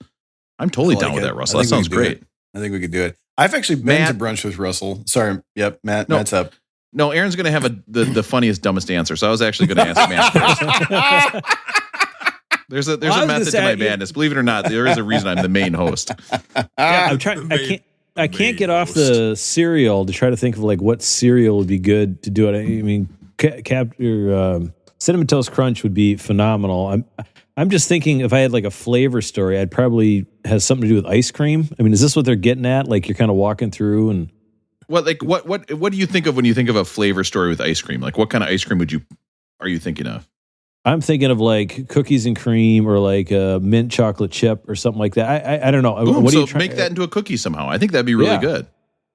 A: I'm totally down with that, Russell. That sounds great.
F: I think we could do it. I've actually been to brunch with Russell. Sorry. Yep. Matt's up.
A: No, Aaron's going to have the funniest, dumbest answer. So I was actually going to ask Matt first. There's a method to my madness. Believe it or not, there is a reason I'm the main host.
E: Yeah, I'm trying. I can't get off the cereal to try to think of like what cereal would be good to do it. I mean, Cinnamon Toast Crunch would be phenomenal. I'm just thinking if I had like a flavor story, I'd probably have something to do with ice cream. I mean, is this what they're getting at? Like you're kind of walking through and.
A: What do you think of when you think of a flavor story with ice cream? Like what kind of ice cream are you thinking of?
E: I'm thinking of like cookies and cream or like a mint chocolate chip or something like that. I don't know.
A: Boom, what do you make that into a cookie somehow? I think that'd be really good.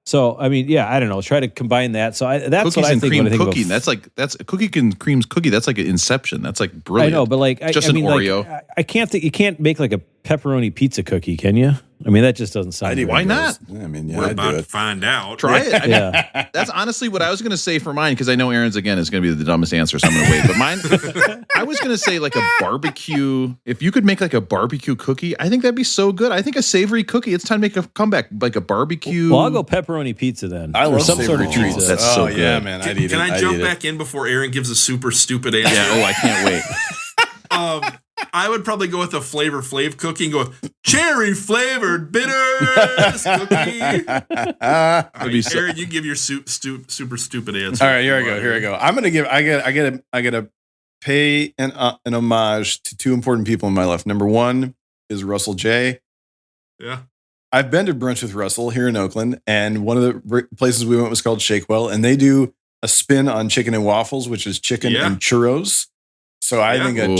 E: So I mean, yeah, I don't know. Try to combine that. So that's
A: cookies
E: what I
A: and
E: think.
A: Cream
E: when I think
A: cookie. That's a cookie and cream's cookie. That's like an Inception. That's like brilliant.
E: I know, but like
A: an Oreo.
E: Like, I can't think. You can't make like a pepperoni pizza cookie, can you? I mean, that just doesn't sound.
A: Why not?
F: I mean,
B: we're about to find out.
A: Try it. I mean, that's honestly what I was going to say for mine because I know Aaron's again is going to be the dumbest answer, so I'm going to wait. But mine, I was going to say like a barbecue. If you could make like a barbecue cookie, I think that'd be so good. I think a savory cookie. It's time to make a comeback, like a barbecue.
E: Well, I'll go pepperoni pizza then.
F: I love
E: some sort of
F: treats.
E: pizza.
A: That's so good.
F: Yeah, man.
B: Can I jump back in before Aaron gives a super stupid answer?
A: Yeah. Oh, I can't wait.
B: I would probably go with a Flavor Flav cookie and go with cherry flavored bitters cookie. Aaron, you give your super stupid answer.
F: All right, here I go. I'm gonna give. I gotta pay an homage to 2 important people in my life. Number 1 is Russell J.
B: Yeah.
F: I've been to brunch with Russell here in Oakland, and one of the places we went was called Shakewell, and they do a spin on chicken and waffles, which is chicken and churros. So I think a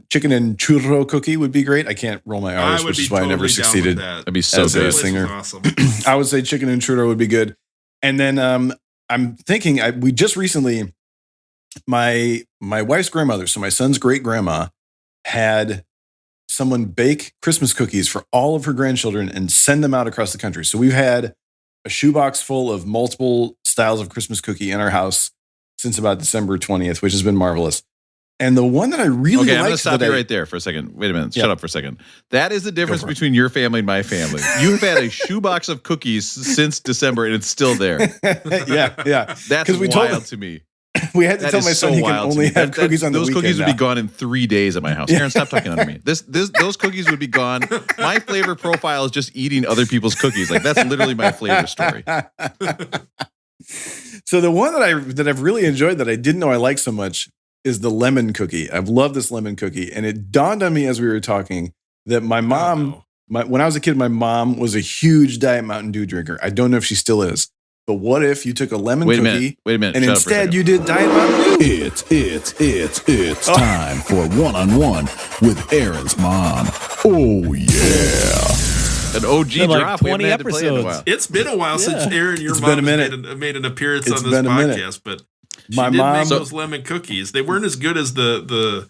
F: chicken and churro cookie would be great. I can't roll my R's, which is why I never succeeded.
A: That'd be so
F: as
A: good.
F: a singer.
B: Awesome.
F: I would say chicken and churro would be good. And then I'm thinking we just recently, my wife's grandmother, so my son's great grandma, had someone bake Christmas cookies for all of her grandchildren and send them out across the country. So we've had a shoebox full of multiple styles of Christmas cookie in our house since about December 20th, which has been marvelous. And the one that I really
A: okay,
F: liked,
A: I'm going to stop you right there for a second. Wait a minute. Shut up for a second. That is the difference between your family and my family. You've had a shoebox of cookies since December, and it's still there.
F: yeah.
A: That's wild to me.
F: We had to tell my son he can only have cookies on the weekend.
A: Those cookies would
F: now.
A: be gone in 3 days at my house. Aaron, stop talking under me. Those cookies would be gone. My flavor profile is just eating other people's cookies. Like, that's literally my flavor story.
F: So the one that I've really enjoyed that I didn't know I liked so much is the lemon cookie. I've loved this lemon cookie. And it dawned on me as we were talking that my mom, when I was a kid, my mom was a huge Diet Mountain Dew drinker. I don't know if she still is. But what if you took a lemon cookie
A: Wait a minute.
F: And instead you did Diet Mountain Dew?
H: It's time for One-on-One with Aaron's mom. Oh, yeah.
A: An OG
E: like
A: drop.
E: 20
A: we haven't had to play in a while.
B: It's been a while since Aaron, your
F: It's
B: mom,
F: been a minute.
B: made an appearance
F: It's
B: on this
F: been a minute.
B: podcast, but she
F: My
B: did
F: mom-
B: make those lemon cookies. They weren't as good as the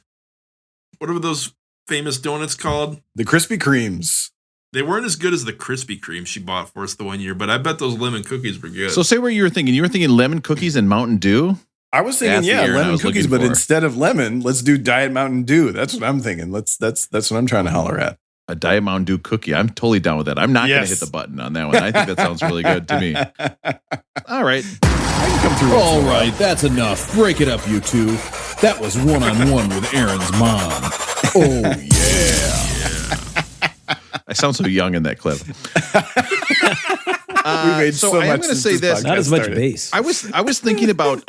B: what are those famous donuts called?
F: The Krispy Kremes.
B: They weren't as good as the Krispy Kreme she bought for us the one year, but I bet those lemon cookies were good.
A: So say what you were thinking. You were thinking lemon cookies and Mountain Dew?
F: I was thinking,
A: That's the Aaron I
F: lemon
A: was
F: cookies,
A: looking
F: but
A: for.
F: instead of lemon, let's do Diet Mountain Dew. That's what I'm thinking. That's what I'm trying to holler at.
A: A Diet Mountain Dew cookie. I'm totally down with that. I'm not going to
F: Yes.
A: hit the button on that one. I think that sounds really good to me. All right.
F: I can come through.
H: All right, that's enough. Break it up, you two. That was One-on-One with Aaron's mom. Oh, yeah.
A: I sound so young in that clip.
F: We made so
A: I am
F: much
A: going to
F: since
A: say
F: this
A: this.
E: Not as much
F: started.
E: bass.
A: I was thinking about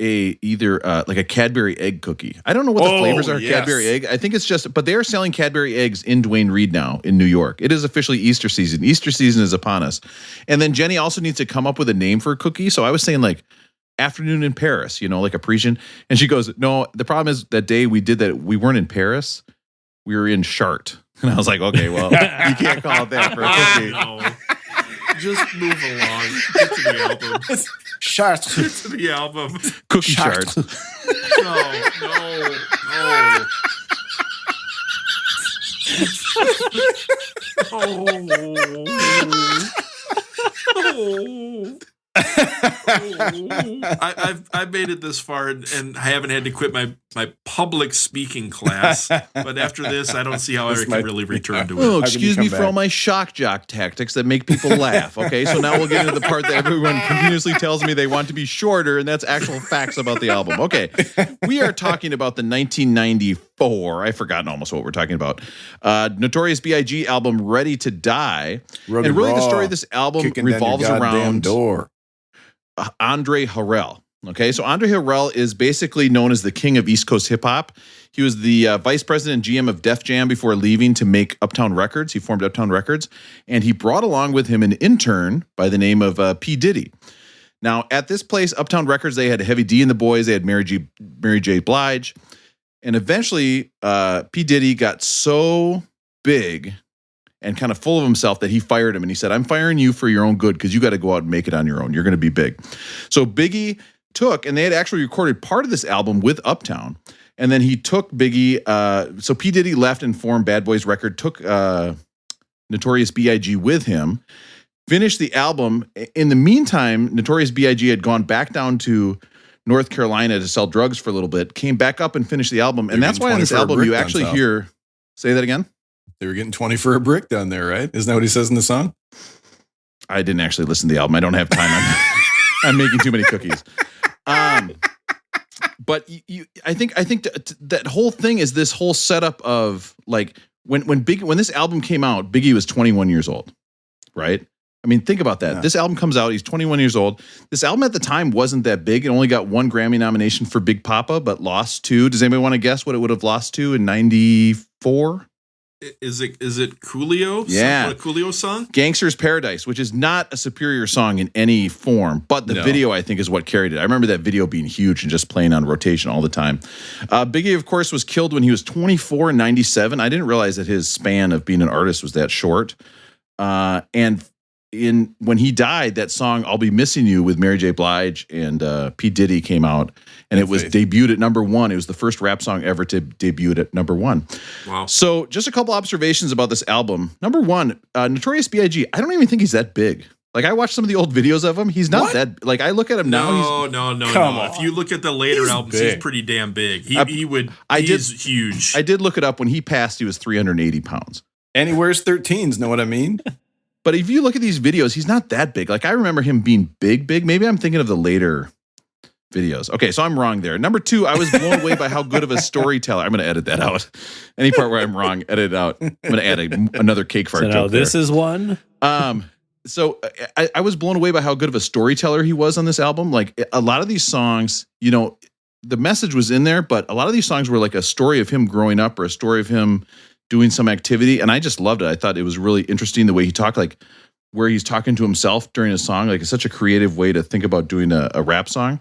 A: either like a Cadbury egg cookie. I don't know what the flavors are.
F: yes.
A: Cadbury egg. I think it's just, but they are selling Cadbury eggs in Duane Reade now in New York. It is officially Easter season. Easter season is upon us, and then Jenny also needs to come up with a name for a cookie. So I was saying like afternoon in Paris, like a Parisian, and she goes, "No, the problem is that day we did that. We weren't in Paris. We were in Chartres." And I was like, "Okay, well, you can't call it that for a cookie."
B: No. Just move along. Get to the album.
F: Shots.
B: Get to the album.
A: Cookie Chartres.
B: No. I've made it this far and I haven't had to quit my public speaking class. But after this, I don't see how I can really return to it.
A: Oh, excuse me for all my shock jock tactics that make people laugh. Okay, so now we'll get into the part that everyone continuously tells me they want to be shorter, and that's actual facts about the album. Okay, we are talking about the 1994. I've forgotten almost what we're talking about. Notorious B.I.G. album "Ready to Die,"
F: Rugged
A: and really the
F: Raw,
A: story of this album
F: kicking down your
A: revolves
F: goddamn
A: around
F: door.
A: Andre Harrell. Okay, so Andre Harrell is basically known as the king of East Coast hip hop. He was the vice president and GM of Def Jam before leaving to make Uptown Records. He formed Uptown Records, and he brought along with him an intern by the name of P. Diddy. Now, at this place, Uptown Records, they had Heavy D and the Boys, they had Mary J. Blige, and eventually P. Diddy got so big and kind of full of himself that he fired him. And he said, "I'm firing you for your own good because you got to go out and make it on your own. You're going to be big." So Biggie took, and they had actually recorded part of this album with Uptown. And then he took Biggie. So P. Diddy left and formed Bad Boys Record, took Notorious B.I.G. with him, finished the album. In the meantime, Notorious B.I.G. had gone back down to North Carolina to sell drugs for a little bit, came back up and finished the album. And that's why on this album you actually hear, say that again?
F: They were getting 20 for a brick down there, right? Isn't that what he says in the song?
A: I didn't actually listen to the album. I don't have time. I'm making too many cookies. But I think that whole thing is this whole setup of like when this album came out, Biggie was 21 years old, right? I mean, think about that. Yeah. This album comes out, he's 21 years old. This album at the time wasn't that big. It only got 1 Grammy nomination for Big Papa, but lost 2. Does anybody want to guess what it would have lost to in 94?
B: Is it Coolio?
A: Yeah.
B: A Coolio song?
A: Gangster's Paradise, which is not a superior song in any form, but the video, I think, is what carried it. I remember that video being huge and just playing on rotation all the time. Biggie, of course, was killed when he was 24 in 97. I didn't realize that his span of being an artist was that short. And when he died, that song "I'll Be Missing You" with Mary J. Blige and P. Diddy came out, and it was debuted at number 1. It was the first rap song ever to debut at number 1.
B: Wow!
A: So, just a couple observations about this album. Number 1, Notorious B.I.G. I don't even think he's that big. Like, I watched some of the old videos of him. He's not that. Like, I look at him now.
B: No.
A: Come on.
B: If you look at the later albums,
F: big.
B: he's pretty damn big. He's huge.
A: I did look it up. When he passed, he was 380 pounds.
F: And he wears 13s. Know what I mean?
A: But if you look at these videos, he's not that big. Like, I remember him being big. Maybe I'm thinking of the later videos. Okay, so I'm wrong there. Number 2, I was blown away by how good of a storyteller. I'm going to edit that out. Any part where I'm wrong, edit it out. I'm going to add another cake fart joke
E: this is one.
A: So I was blown away by how good of a storyteller he was on this album. Like, a lot of these songs, the message was in there, but a lot of these songs were like a story of him growing up or a story of him doing some activity. And I just loved it. I thought it was really interesting the way he talked, like where he's talking to himself during a song. Like, it's such a creative way to think about doing a rap song.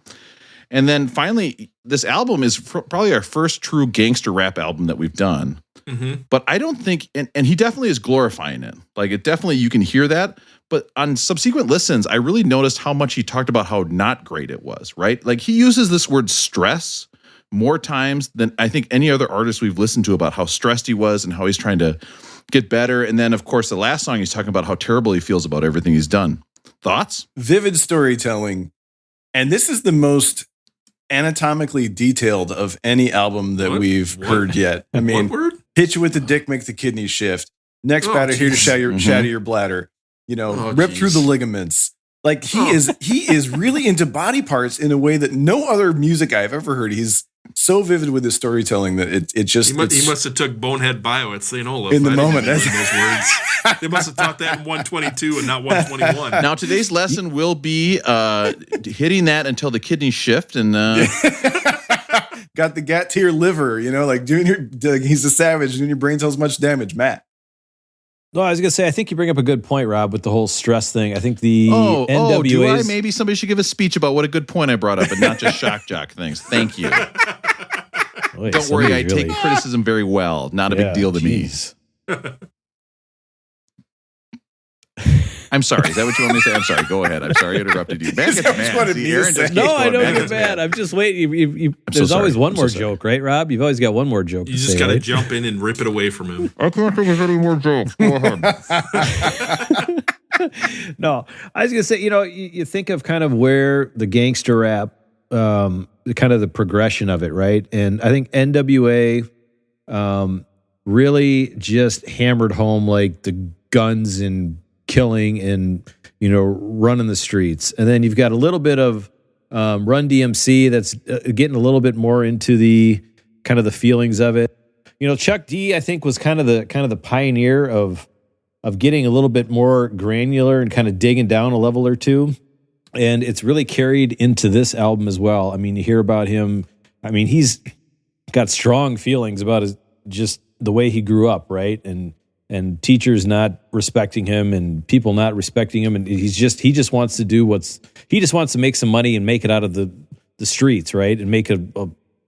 A: And then finally, this album is probably our first true gangster rap album that we've done. Mm-hmm. But I don't think, and he definitely is glorifying it. Like, it definitely, you can hear that. But on subsequent listens, I really noticed how much he talked about how not great it was, right? Like, he uses this word stress more times than I think any other artist we've listened to about how stressed he was and how he's trying to get better. And then, of course, the last song, he's talking about how terrible he feels about everything he's done. Thoughts?
F: Vivid storytelling. And this is the most anatomically detailed of any album that we've heard yet. I mean, hit you with the dick, make the kidneys shift. Next batter here to shatter your bladder. Rip through the ligaments. Like, he is really into body parts in a way that no other music I've ever heard. He's so vivid with his storytelling that it just
B: he must have took Bonehead Bio at St. Olaf
F: in the moment.
B: Those words. They must have taught that in 122 and not 121.
A: Now, today's lesson will be hitting that until the kidneys shift and
F: got the gat to your liver. Like he's a savage doing your brain cells much damage, Matt.
E: No, I was going to say, I think you bring up a good point, Rob, with the whole stress thing. I think the
A: NWAs... do I? Maybe somebody should give a speech about what a good point I brought up and not just shock jock things. Thank you. Don't worry, I take criticism very well. Not a big deal to me. I'm sorry. Is that what you want me to say? I'm sorry. Go ahead. I'm sorry I interrupted you. Matt gets mad.
E: No, I don't get mad. I'm just waiting. There's always one more joke, right, Rob? You've always got one more joke.
B: You just got to jump in and rip it away from him.
A: I can't think of any more jokes. Go ahead.
E: No, I was going to say, you think of kind of where the gangster rap, kind of the progression of it, right? And I think NWA really just hammered home like the guns and killing and running the streets, and then you've got a little bit of Run DMC that's getting a little bit more into the kind of the feelings of it. Chuck D, I think, was kind of the pioneer of getting a little bit more granular and kind of digging down a level or two, and it's really carried into this album as well. I mean, you hear about him. I mean, he's got strong feelings about just the way he grew up, right? And teachers not respecting him and people not respecting him. And he just wants to do he just wants to make some money and make it out of the streets, right? And make a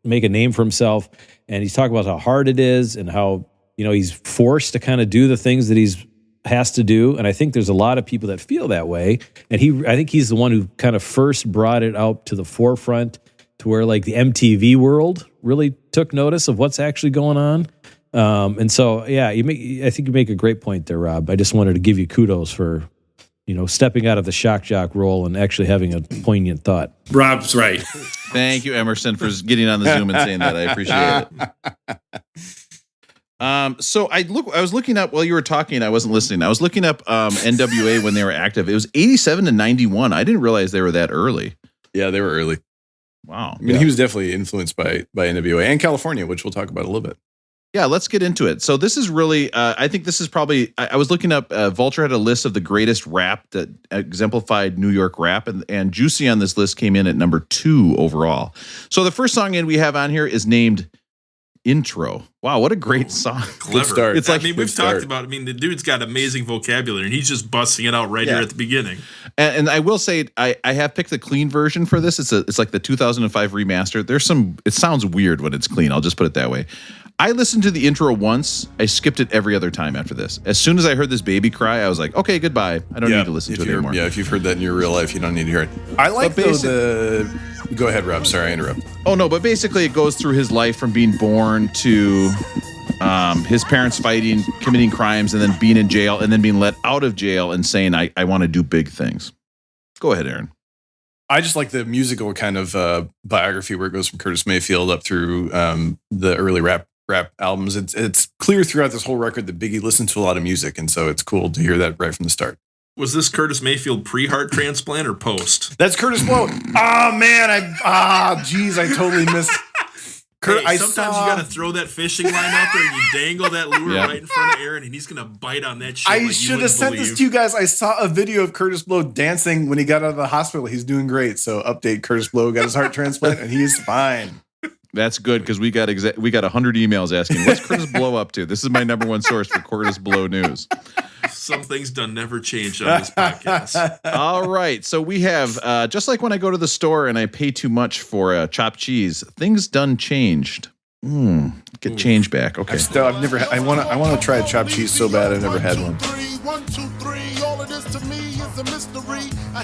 E: name for himself. And he's talking about how hard it is and how, he's forced to kind of do the things that has to do. And I think there's a lot of people that feel that way. And I think he's the one who kind of first brought it out to the forefront to where like the MTV world really took notice of what's actually going on. And so, yeah, I think you make a great point there, Rob. I just wanted to give you kudos for, stepping out of the shock jock role and actually having a poignant thought.
B: Rob's right.
A: Thank you, Emerson, for getting on the Zoom and saying that. I appreciate it. So I was looking up while you were talking. I wasn't listening. I was looking up NWA when they were active. It was 87 to 91. I didn't realize they were that early.
F: Yeah, they were early.
A: Wow.
F: I mean, he was definitely influenced by NWA and California, which we'll talk about a little bit.
A: Yeah, let's get into it. So this is really, I think this is probably, I was looking up, Vulture had a list of the greatest rap that exemplified New York rap, and Juicy on this list came in at number 2 overall. So the first song we have on here is named Intro. Wow, what a great song.
B: Clever.
F: Start.
A: It's like,
B: we've talked about, the dude's got amazing vocabulary, and he's just busting it out right here at the beginning.
A: And I will say, I have picked the clean version for this. It's like the 2005 remaster. It sounds weird when it's clean. I'll just put it that way. I listened to the intro once. I skipped it every other time after this. As soon as I heard this baby cry, I was like, okay, goodbye. I don't need to listen to it anymore.
F: Yeah, if you've heard that in your real life, you don't need to hear it. I like Go ahead, Rob. Sorry, I interrupted.
A: Oh, no, but basically it goes through his life from being born to his parents fighting, committing crimes, and then being in jail, and then being let out of jail and saying, I want to do big things. Go ahead, Aaron.
F: I just like the musical kind of biography where it goes from Curtis Mayfield up through the early rap albums. It's clear throughout this whole record that Biggie listened to a lot of music, and so it's cool to hear that right from the start.
B: Was this Curtis Mayfield pre-heart transplant or post?
F: That's Curtis Blow. Oh man, I totally missed.
B: Sometimes you got to throw that fishing line out there and you dangle that lure right in front of Aaron, and he's going to bite on that shit.
F: I should have sent this to you guys. I saw a video of Curtis Blow dancing when he got out of the hospital. He's doing great. So update: Curtis Blow got his heart transplant and he's fine.
A: That's good because we got 100 emails asking, what's Curtis Blow up to? This is my number one source for Curtis Blow news.
B: Some things done never change on this podcast.
A: All right. So we have, just like when I go to the store and I pay too much for chopped cheese, things done changed. Get change back. Okay.
F: I've never. I want to try a chopped cheese so bad. I've never had one.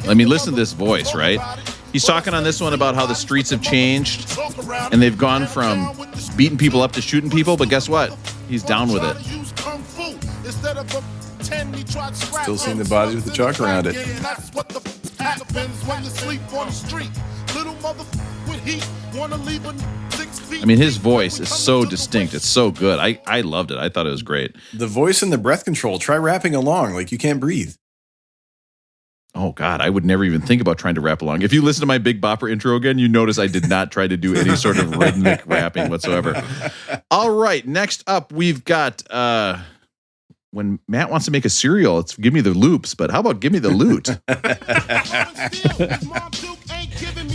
A: I mean, listen to this voice, right? He's talking on this one about how the streets have changed and they've gone from beating people up to shooting people. But guess what? He's down with it.
F: Still seeing the bodies with the chalk around it.
A: I mean, his voice is so distinct. It's so good. I loved it. I thought it was great.
F: The voice and the breath control. Try rapping along like you can't breathe.
A: Oh, God, I would never even think about trying to rap along. If you listen to my Big Bopper intro again, you notice I did not try to do any sort of rhythmic rapping whatsoever. All right, next up, we've got when Matt wants to make a cereal, it's give me the loops, but how about give me the loot?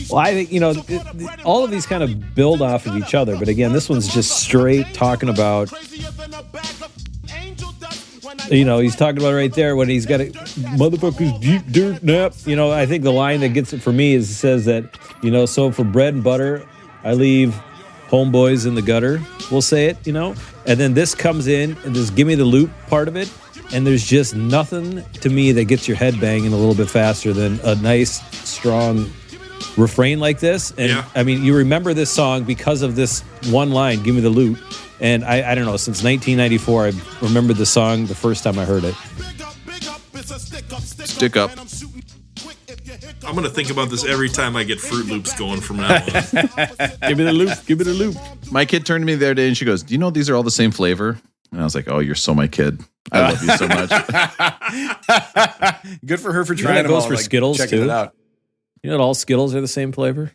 E: Well, I think, all of these kind of build off of each other. But again, this one's just straight talking about, he's talking about right there when he's got a motherfucker's deep dirt nap. I think the line that gets it for me is it says that, so for bread and butter, I leave homeboys in the gutter. We'll say it, and then this comes in and just give me the loot part of it. And there's just nothing to me that gets your head banging a little bit faster than a nice, strong refrain like this. And I mean, you remember this song because of this one line, give me the loot. And I don't know, since 1994, I remembered the song the first time I heard it.
A: Stick up.
B: I'm going to think about this every time I get Fruit Loops going from now on.
E: Give me the loop. Give me the loop.
A: My kid turned to me the other day and she goes, do you know these are all the same flavor? And I was like, oh, you're so my kid. I love you so much.
F: Good for her for trying
E: it. Goes for Skittles, too.
F: It out.
E: You know that all Skittles are the same flavor?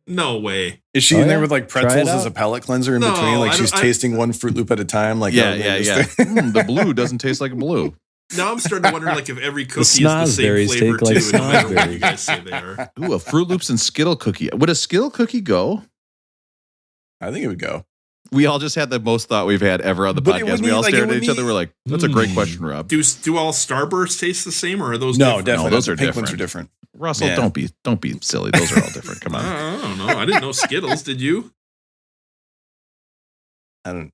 B: No way.
F: Is she in there with like pretzels as a palate cleanser in between? Like she's tasting one Fruit Loop at a time? Like
A: yeah. The blue doesn't taste like blue.
B: Now I'm starting to wonder like if every cookie is the same flavor too.
E: Like
B: no matter what you guys say they are.
A: Ooh, a Fruit Loops and Skittle cookie. Would a Skittle cookie go?
F: I think it would go.
A: We all just had the most thought we've had ever on the podcast. We all stared at each other. We're like, that's a great question, Rob.
B: Do all Starbursts taste the same, or are those
F: different?
B: Definitely.
A: No, those are
F: pink
A: different.
F: Ones are different.
A: Russell, don't be silly. Those are all different. Come on.
B: I don't know. I didn't know Skittles. Did you?
F: I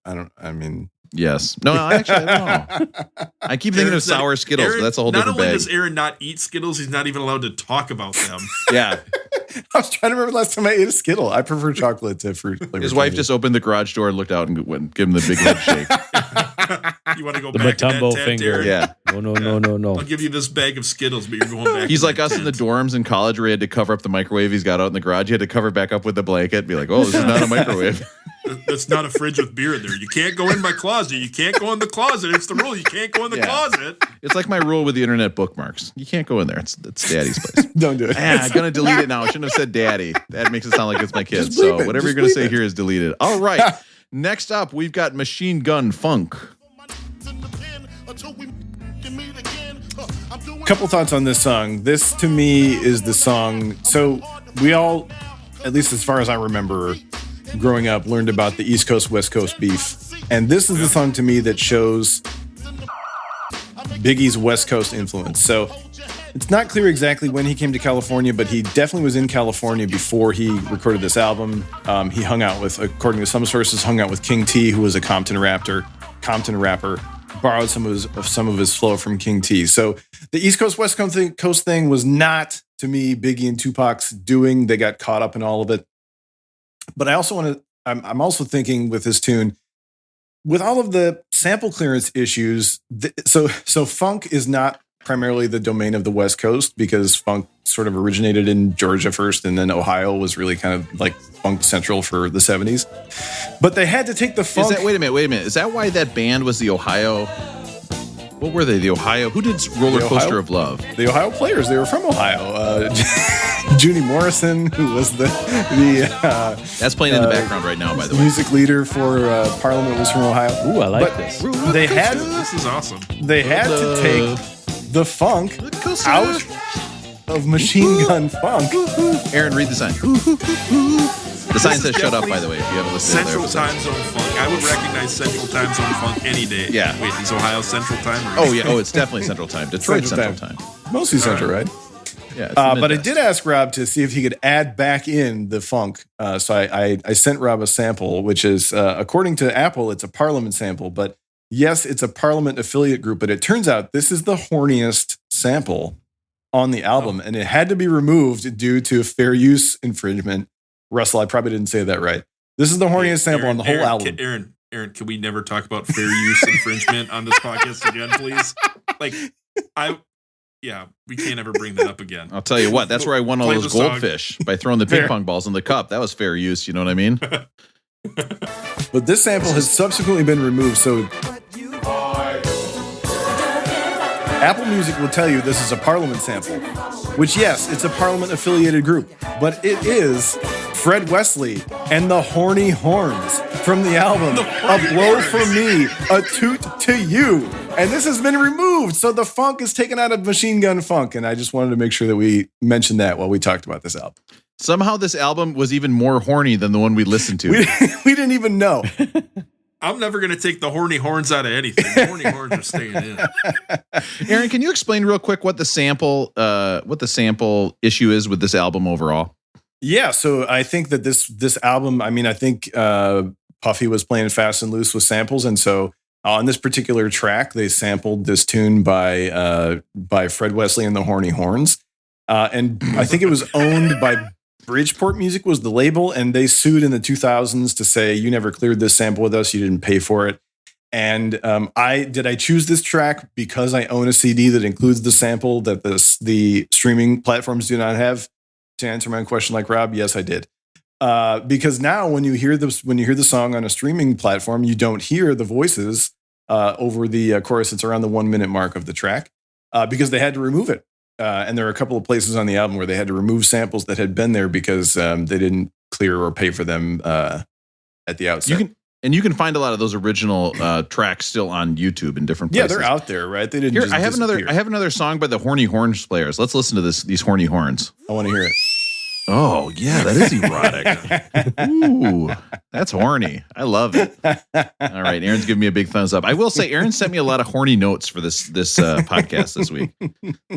F: mean,
A: yes. No, actually, I don't know. I keep thinking of sour Skittles, but that's a whole different bag.
B: Not only does Aaron not eat Skittles, he's not even allowed to talk about them.
A: Yeah.
F: I was trying to remember last time I ate a Skittle. I prefer chocolate to fruit.
A: His wife just opened the garage door and looked out and went, give him the big head shake.
B: You want to go
E: the
B: back to that
E: Matumbo finger.
B: Aaron?
A: Yeah.
E: No.
B: I'll give you this bag of Skittles, but you're going back.
A: He's like us in the dorms in college where he had to cover up the microwave he's got out in the garage. He had to cover back up with the blanket and be like, oh, this is not a microwave.
B: That's not a fridge with beer in there. You can't go in my closet. You can't go in the closet. It's the rule. You can't go in the closet.
A: It's like my rule with the internet bookmarks. You can't go in there. It's Daddy's place.
F: Don't do it.
A: I'm going to delete it now. I shouldn't have said Daddy. That makes it sound like it's my kid. So whatever you're going to say here is deleted. All right. Next up, we've got Machine Gun Funk.
F: Couple thoughts on this song. This, to me, is the song. So we all, at least as far as I remember, growing up, learned about the East Coast, West Coast beef. And this is the song to me that shows Biggie's West Coast influence. So it's not clear exactly when he came to California, but he definitely was in California before he recorded this album. He hung out with, according to some sources, King T, who was a Compton rapper, borrowed some of his flow from King T. So the East Coast, West Coast thing was not, to me, Biggie and Tupac's doing. They got caught up in all of it. But I also I'm also thinking with this tune, with all of the sample clearance issues, so funk is not primarily the domain of the West Coast, because funk sort of originated in Georgia first, and then Ohio was really kind of like funk central for the 70s. But they had to take the funk.
A: Wait a minute. Is that why that band was the Ohio? What were they? The Ohio? Who did Roller Coaster of Love?
F: The Ohio Players. They were from Ohio. Junie Morrison, who was the
A: that's playing in the background right now, by the way.
F: Music leader for Parliament was from Ohio.
E: Ooh, I like this.
B: This is awesome.
F: They had to take the funk out of Machine Gun Funk.
A: Aaron, read the sign. The sign says shut up, by the way, if you haven't listened to
B: Central Time Zone Funk. I would recognize Central Time Zone Funk any day.
A: Yeah.
B: Wait, is Ohio Central Time?
A: It's definitely Central Time. Detroit Central Time.
F: Mostly Central, right?
A: Yeah.
F: But I did ask Rob to see if he could add back in the funk. So I sent Rob a sample, which is, according to Apple, it's a Parliament sample. But yes, it's a Parliament affiliate group. But it turns out this is the horniest sample on the album. And it had to be removed due to fair use infringement. Russell, I probably didn't say that right. This is the horniest sample on the whole album.
B: Aaron, can we never talk about fair use infringement on this podcast again, please? We can't ever bring that up again.
A: I'll tell you what, that's where I won all those goldfish by throwing the ping pong balls in the cup. That was fair use, you know what I mean?
F: But this sample has subsequently been removed, so Apple Music will tell you this is a Parliament sample, which, yes, it's a Parliament-affiliated group, but it is Fred Wesley and the Horny Horns from the album A Blow for Me, A Toot to You. And this has been removed, so the funk is taken out of Machine Gun Funk, and I just wanted to make sure that we mentioned that while we talked about this album.
A: Somehow this album was even more horny than the one we listened to.
F: We didn't even know.
B: I'm never going to take the horny horns out of anything. The horny horns are staying in.
A: Aaron, can you explain real quick what the sample issue is with this album overall?
F: Yeah, so I think that this album, I think Puffy was playing fast and loose with samples, and so on this particular track, they sampled this tune by Fred Wesley and the Horny Horns, and I think it was owned by Bridgeport Music was the label, and they sued in the 2000s to say, you never cleared this sample with us, you didn't pay for it. And I choose this track because I own a CD that includes the sample that the streaming platforms do not have? To answer my question like Rob, yes, I did. Because now when you hear the song on a streaming platform, you don't hear the voices over the chorus. It's around the 1 minute mark of the track because they had to remove it. And there are a couple of places on the album where they had to remove samples that had been there because they didn't clear or pay for them at the outset.
A: You can find a lot of those original tracks still on YouTube in different places.
F: Yeah, they're out there, right? They didn't.
A: I have another song by the Horny Horns Players. Let's listen to these Horny Horns.
F: I want to hear it.
A: Oh yeah, that is erotic. Ooh, that's horny. I love it. All right, Aaron's giving me a big thumbs up. I will say, Aaron sent me a lot of horny notes for this podcast this week.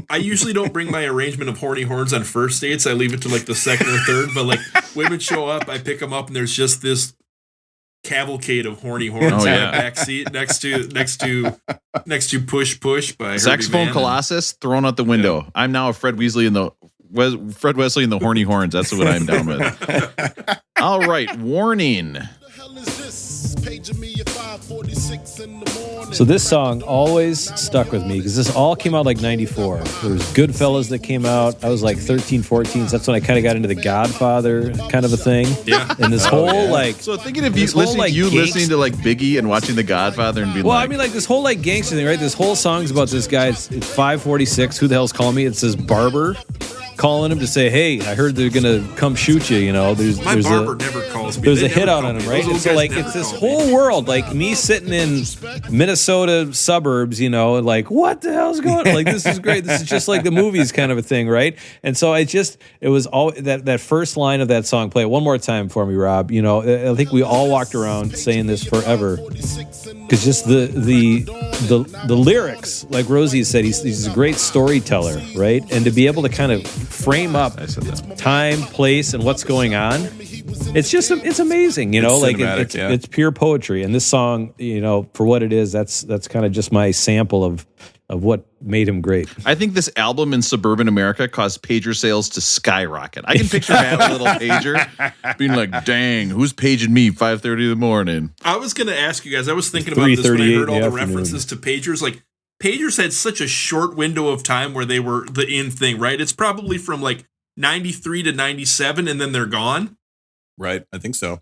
B: I usually don't bring my arrangement of horny horns on first dates. I leave it to like the second or third. But like women show up, I pick them up, and there's just this cavalcade of horny horns in the back seat next to Push Push by
A: Saxophone Colossus thrown out the window. Yeah. I'm now a Fred Wesley and the Horny Horns. That's what I'm down with. All right, warning.
E: So this song always stuck with me because this all came out like 94. There was Goodfellas that came out. I was like 13, 14. So that's when I kind of got into the Godfather kind of a thing.
B: Yeah.
E: And this
A: So thinking of listening to like Biggie and watching The Godfather and being
E: like this whole like gangster thing, right? This whole song's about this guy. It's 546. Who the hell's calling me? It says Barber calling him to say, hey, I heard they're going to come shoot you. You know,
B: my barber never calls me.
E: There's
B: They
E: a hit
B: never
E: out
B: call
E: on him,
B: me.
E: right?
B: Those
E: And so
B: guys
E: like
B: never
E: it's this
B: call me.
E: whole world, like me sitting in Minnesota suburbs, like what the hell's going on? Like this is great. This is just like the movies kind of a thing, right? And so it was all that first line of that song. Play it one more time for me, Rob. I think we all walked around saying this forever because just the lyrics, like Rosie said, he's a great storyteller, right? And to be able to kind of frame up time, place, and what's going on, it's amazing, it's pure poetry. And this song, for what it is, that's kind of just my sample of what made him great.
A: I think this album in suburban America caused pager sales to skyrocket. I can picture Matt with a little pager being like, dang, who's paging me 5:30 in the morning?
B: I was going to ask you guys, I was thinking about this when I heard all the
E: afternoon.
B: references to pagers. Like, pagers had such a short window of time where they were the in thing, right? It's probably from like 93 to 97 and then they're gone.
F: Right. I think so.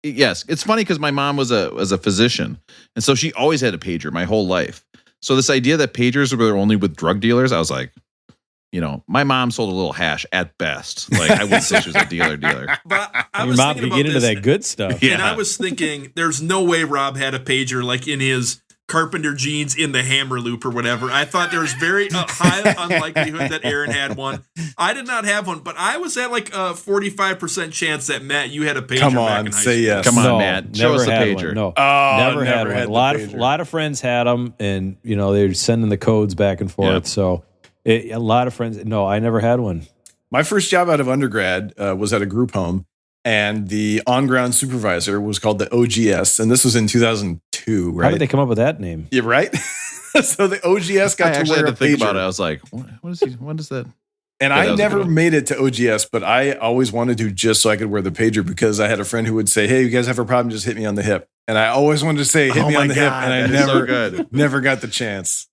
A: Yes. It's funny because my mom was a physician, and so she always had a pager my whole life. So this idea that pagers were only with drug dealers, I was like, my mom sold a little hash at best. Like, I wouldn't say she was a dealer.
B: But I
E: Your
B: was
E: mom
B: thinking
E: could get
B: about
E: into
B: this,
E: that good stuff.
B: and I was thinking, there's no way Rob had a pager like in his carpenter jeans in the hammer loop or whatever. I thought there was very high unlikelihood that Aaron had one. I did not have one, but I was at like a 45% chance that, Matt, you had a pager.
F: Come
B: back
F: on,
B: in high
F: say
B: school.
F: yes.
A: Come on,
E: No,
A: Matt. Show
E: never
A: us the
E: had
A: pager.
E: one. No,
F: Oh,
E: never had
F: the
E: one. A
F: pager.
E: lot of friends had them, and they're sending the codes back and forth.
A: Yep.
E: So a lot of friends. No, I never had one.
F: My first job out of undergrad was at a group home, and the on-ground supervisor was called the OGS, and this was in 2002, right?
E: How did they come up with that name?
F: Yeah, right? So the OGS got
A: I
F: to
A: actually
F: wear
A: had
F: a
A: to think
F: pager.
A: about it. I was like, what is he? What is that?
F: And
A: Yeah, that
F: I
A: was a
F: never
A: good one.
F: made it to OGS, but I always wanted to just so I could wear the pager because I had a friend who would say, hey, you guys have a problem, just hit me on the hip. And I always wanted to say, hit
A: Oh
F: me
A: my
F: on the hip.
A: God,
F: And I
A: that is so
F: never,
A: good.
F: never got the chance.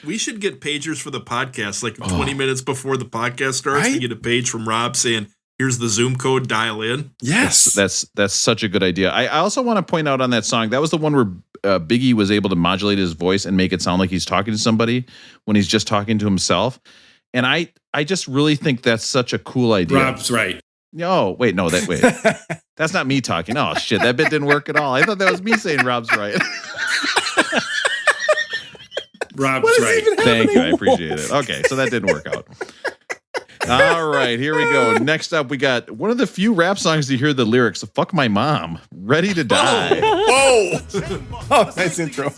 B: We should get pagers for the podcast, like 20 minutes before the podcast starts.
F: Right?
B: We get a page from Rob saying, here's the Zoom code, dial in.
F: Yes.
A: That's such a good idea. I also want to point out on that song, that was the one where Biggie was able to modulate his voice and make it sound like he's talking to somebody when he's just talking to himself. And I just really think that's such a cool idea.
K: Rob's right.
A: Oh, wait. That's not me talking. Oh, shit. That bit didn't work at all. I thought that was me saying Rob's right.
K: Rob's right.
A: Thank you. I appreciate it. Okay, so that didn't work out. All right, here we go. Next up, we got one of the few rap songs to hear the lyrics, Fuck My Mom, Ready to Die.
F: Whoa. Oh, nice intro.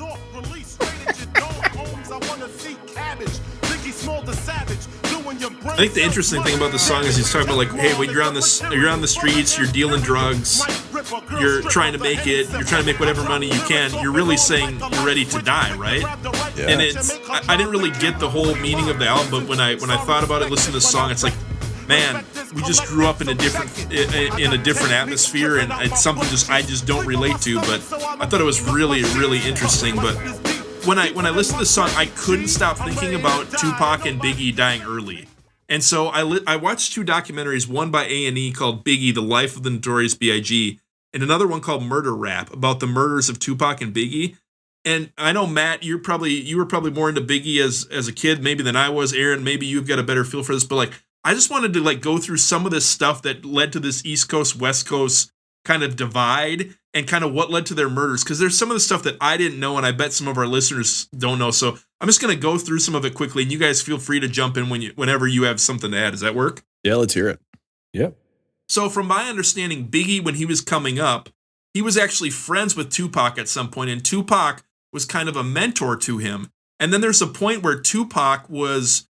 B: I think the interesting thing about the song is he's talking about like, hey, when you're on the streets, you're dealing drugs, you're trying to make it, you're trying to make whatever money you can. You're really saying you're ready to die, right?
F: Yeah.
B: And I didn't really get the whole meaning of the album, but when I thought about it, listening to the song, it's like, man, we just grew up in a different atmosphere, and it's something I just don't relate to. But I thought it was really, really interesting. But when I listened to the song, I couldn't stop thinking about Tupac and Biggie dying early. And so I watched two documentaries, one by A&E called Biggie, The Life of the Notorious B.I.G., and another one called Murder Rap, about the murders of Tupac and Biggie. And I know, Matt, you were probably more into Biggie as a kid maybe than I was. Aaron, maybe you've got a better feel for this, but like, I just wanted to like go through some of this stuff that led to this East Coast, West Coast kind of divide and kind of what led to their murders. Because there's some of the stuff that I didn't know, and I bet some of our listeners don't know. So I'm just going to go through some of it quickly, and you guys feel free to jump in whenever you have something to add. Does that work?
F: Yeah, let's hear it.
E: Yep.
B: So from my understanding, Biggie, when he was coming up, he was actually friends with Tupac at some point, and Tupac was kind of a mentor to him. And then there's a point where Tupac was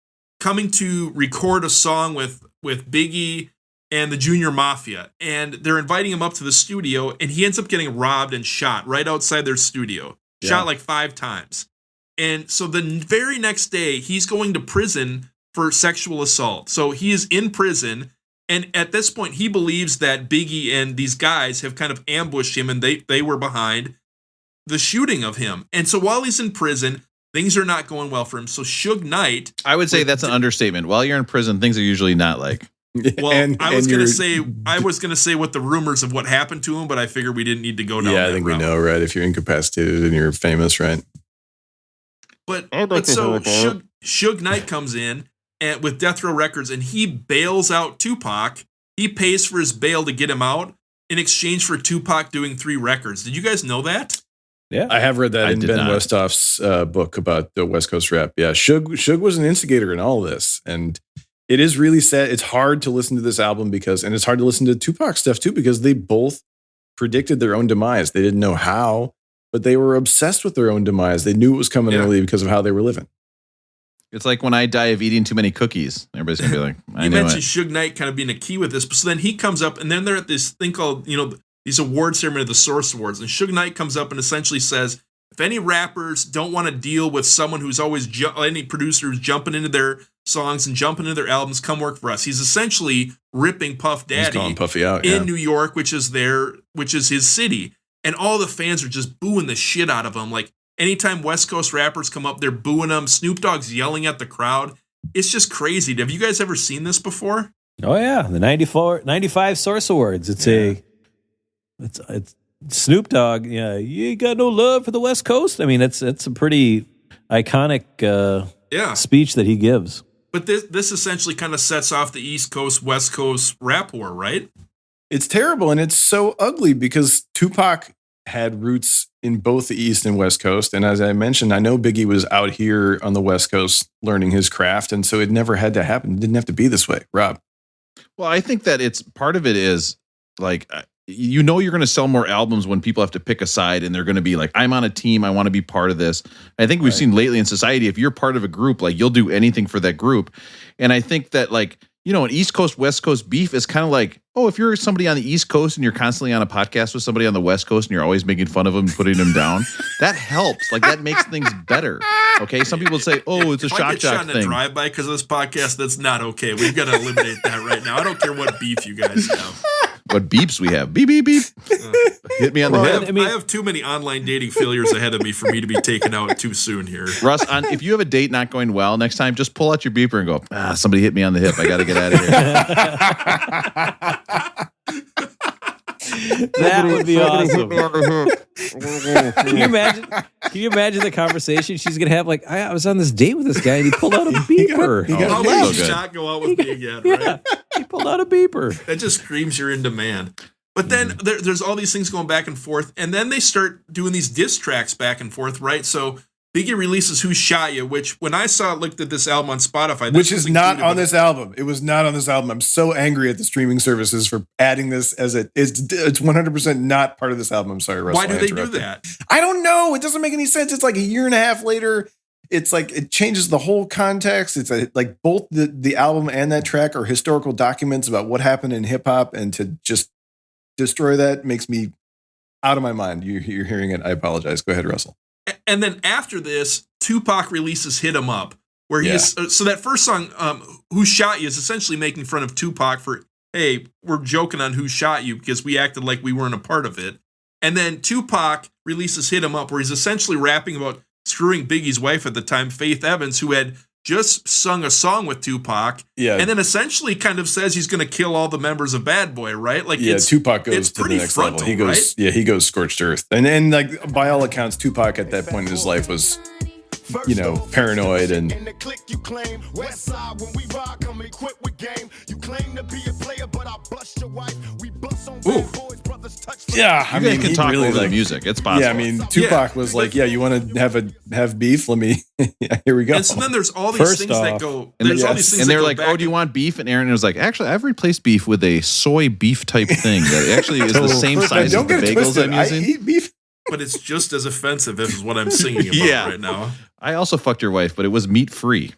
B: coming to record a song with Biggie and the Junior Mafia, and they're inviting him up to the studio, and he ends up getting robbed and shot right outside their studio, shot like 5 times. And so the very next day, he's going to prison for sexual assault. So he is in prison, and at this point, he believes that Biggie and these guys have kind of ambushed him, and they were behind the shooting of him. And so while he's in prison, things are not going well for him. So Suge Knight,
A: I would say that's an understatement. While you're in prison, things are usually not like.
B: well, I was going to say what the rumors of what happened to him, but I figured we didn't need to go down
F: Yeah,
B: that
F: I think
B: route.
F: we know, right? If you're incapacitated and you're famous, right?
B: But so Suge Knight comes in and with Death Row Records, and he bails out Tupac. He pays for his bail to get him out, in exchange for Tupac doing 3 records. Did you guys know that?
E: Yeah,
F: I have read that in Ben
A: not.
F: Westhoff's book about the West Coast rap. Yeah, Suge was an instigator in all this, and it is really sad. It's hard to listen to this album and it's hard to listen to Tupac stuff too, because they both predicted their own demise. They didn't know how, but they were obsessed with their own demise. They knew it was coming early because of how they were living.
A: It's like when I die of eating too many cookies. Everybody's gonna be like, I
B: You
A: know
B: mentioned
A: it.
B: Suge Knight kind of being a key with this, but so then he comes up, and then they're at this thing called, these award ceremony, the Source Awards, and Suge Knight comes up and essentially says, if any rappers don't want to deal with someone who's always any producer who's jumping into their songs and jumping into their albums, come work for us. He's essentially ripping Puff Daddy
F: He's calling Puffy out,
B: in New York, which is his city, and all the fans are just booing the shit out of him. Like anytime West Coast rappers come up, they're booing them. Snoop Dogg's yelling at the crowd. It's just crazy. Have you guys ever seen this before?
E: Oh yeah, the 95 Source Awards. It's Snoop Dogg. Yeah, you ain't got no love for the West Coast. I mean, it's a pretty iconic speech that he gives.
B: But this essentially kind of sets off the East Coast, West Coast rap war, right?
F: It's terrible, and it's so ugly because Tupac had roots in both the East and West Coast. And as I mentioned, I know Biggie was out here on the West Coast learning his craft, and so it never had to happen. It didn't have to be this way. Rob?
A: Well, I think that it's part of it is like, you're going to sell more albums when people have to pick a side and they're going to be like, I'm on a team. I want to be part of this. I think we've seen lately in society, if you're part of a group, like you'll do anything for that group. And I think that like, an East Coast, West Coast beef is kind of like, if you're somebody on the East Coast and you're constantly on a podcast with somebody on the West Coast and you're always making fun of them and putting them down, that helps. Like that makes things better. Okay. Some people say, it's a shock jock thing.
B: Drive-by because of this podcast, that's not okay. We've got to eliminate that right now. I don't care what beef you guys have.
A: What beeps we have. Beep, beep, beep. Hit me on the head.
B: I have too many online dating failures ahead of me for me to be taken out too soon here.
A: Russ, if you have a date not going well, next time just pull out your beeper and go, somebody hit me on the hip. I got to get out of here.
E: That would be awesome. Can you imagine the conversation she's going to have? Like, I was on this date with this guy and he pulled out a beeper.
B: How would you not go out with me again, right?
E: He pulled out a beeper.
B: That just screams you're in demand. But then there's all these things going back and forth, and then they start doing these diss tracks back and forth, right? So Biggie releases Who Shot You, which when I looked at this album on Spotify,
F: which is not on this album. It was not on this album. I'm so angry at the streaming services for adding this as it's 100% not part of this album. I'm sorry, Russell.
B: Why do they do that?
F: I don't know. It doesn't make any sense. It's like a year and a half later. It's like it changes the whole context. It's like both the album and that track are historical documents about what happened in hip hop, and to just destroy that makes me out of my mind. You're hearing it. I apologize. Go ahead, Russell.
B: And then after this, Tupac releases Hit 'Em Up, where so that first song, Who Shot You, is essentially making fun of Tupac for, hey, we're joking on Who Shot You because we acted like we weren't a part of it. And then Tupac releases Hit 'Em Up, where he's essentially rapping about screwing Biggie's wife at the time, Faith Evans, who had just sung a song with Tupac, and then essentially kind of says he's going to kill all the members of Bad Boy, right? Like,
F: Tupac goes to the next level. He goes, he goes scorched earth, and like by all accounts, Tupac at that point in his life was, paranoid and.
B: Ooh.
F: Yeah,
A: I mean, you can talk over the music. It's possible.
F: Yeah, I mean, Tupac was like, "Yeah, you want to have beef? Let me." Here we go.
B: And so then there's all these things that go. There's all these things,
A: and they're like, "Oh, do you want beef?" And Aaron was like, "Actually, I've replaced beef with a soy beef type thing that actually is the same size as the bagels I'm using."
F: I eat beef,
B: but it's just as offensive as what I'm singing about right now.
A: I also fucked your wife, but it was meat free.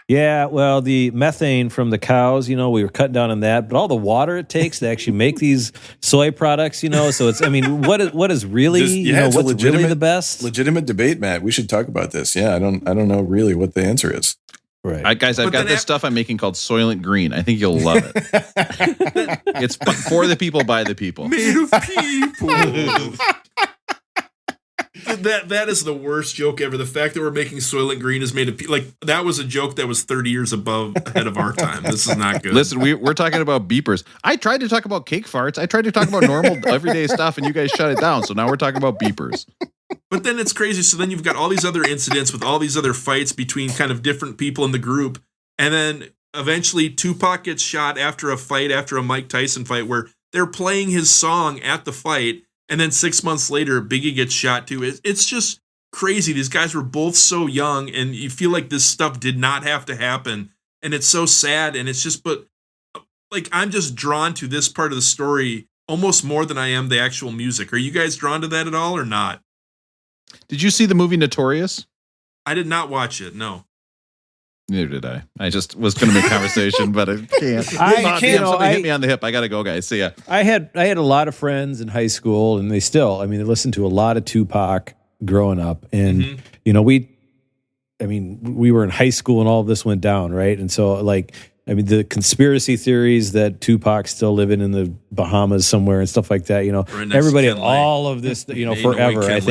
E: Yeah, well, the methane from the cows, we were cutting down on that, but all the water it takes to actually make these soy products, so it's, what is really, what's really the best?
F: Legitimate debate, Matt. We should talk about this. Yeah, I don't know really what the answer is.
A: Right. Guys, I've got this stuff I'm making called Soylent Green. I think you'll love it. It's for the people, by the people.
B: Made of people. That is the worst joke ever. The fact that we're making Soylent Green is made of that was a joke that was 30 years ahead of our time. This is not good.
A: Listen, we're talking about beepers. I tried to talk about cake farts. I tried to talk about normal everyday stuff, and you guys shut it down. So now we're talking about beepers.
B: But then it's crazy. So then you've got all these other incidents with all these other fights between kind of different people in the group. And then eventually Tupac gets shot after a Mike Tyson fight, where they're playing his song at the fight, and then 6 months later, Biggie gets shot too. It's just crazy. These guys were both so young, and you feel like this stuff did not have to happen, and it's so sad. And it's just, but like, I'm just drawn to this part of the story almost more than I am the actual music. Are you guys drawn to that at all or not?
A: Did you see the movie Notorious?
B: I did not watch it. No.
A: Neither did I. I just was going to make conversation, but I can't. Somebody hit me on the hip. I got to go, guys. See ya.
E: I had a lot of friends in high school, and they listened to a lot of Tupac growing up. And, we were in high school and all of this went down, right? And so, the conspiracy theories that Tupac's still living in the Bahamas somewhere and stuff like that, everybody had all of this, forever. I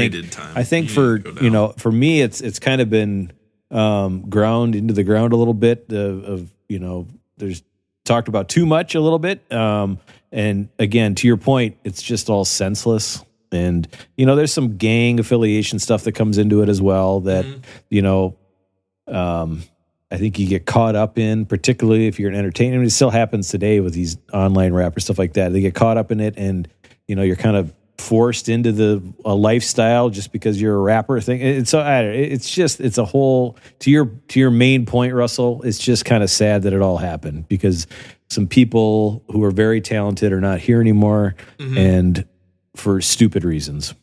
E: think for me, it's kind of been ground into the ground a little bit there's talked about too much a little bit. And again, to your point, it's just all senseless. And, there's some gang affiliation stuff that comes into it as well that, I think you get caught up in, particularly if you're an entertainer. I mean, it still happens today with these online rappers, stuff like that. They get caught up in it, and you're kind of forced into a lifestyle just because you're a rapper thing. It's a whole, to your main point, Russell. It's just kind of sad that it all happened because some people who are very talented are not here anymore, and for stupid reasons.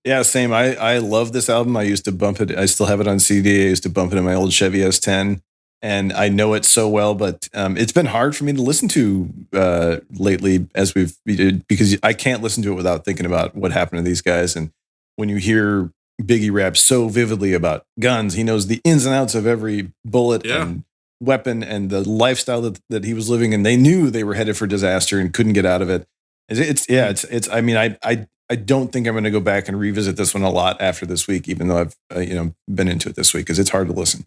F: Yeah, same. I love this album. I used to bump it. I still have it on CD. I used to bump it in my old Chevy S10, and I know it so well. But it's been hard for me to listen to lately, because I can't listen to it without thinking about what happened to these guys. And when you hear Biggie rap so vividly about guns, he knows the ins and outs of every bullet and weapon and the lifestyle that he was living, and they knew they were headed for disaster and couldn't get out of it. I don't think I'm going to go back and revisit this one a lot after this week, even though I've been into it this week, because it's hard to listen.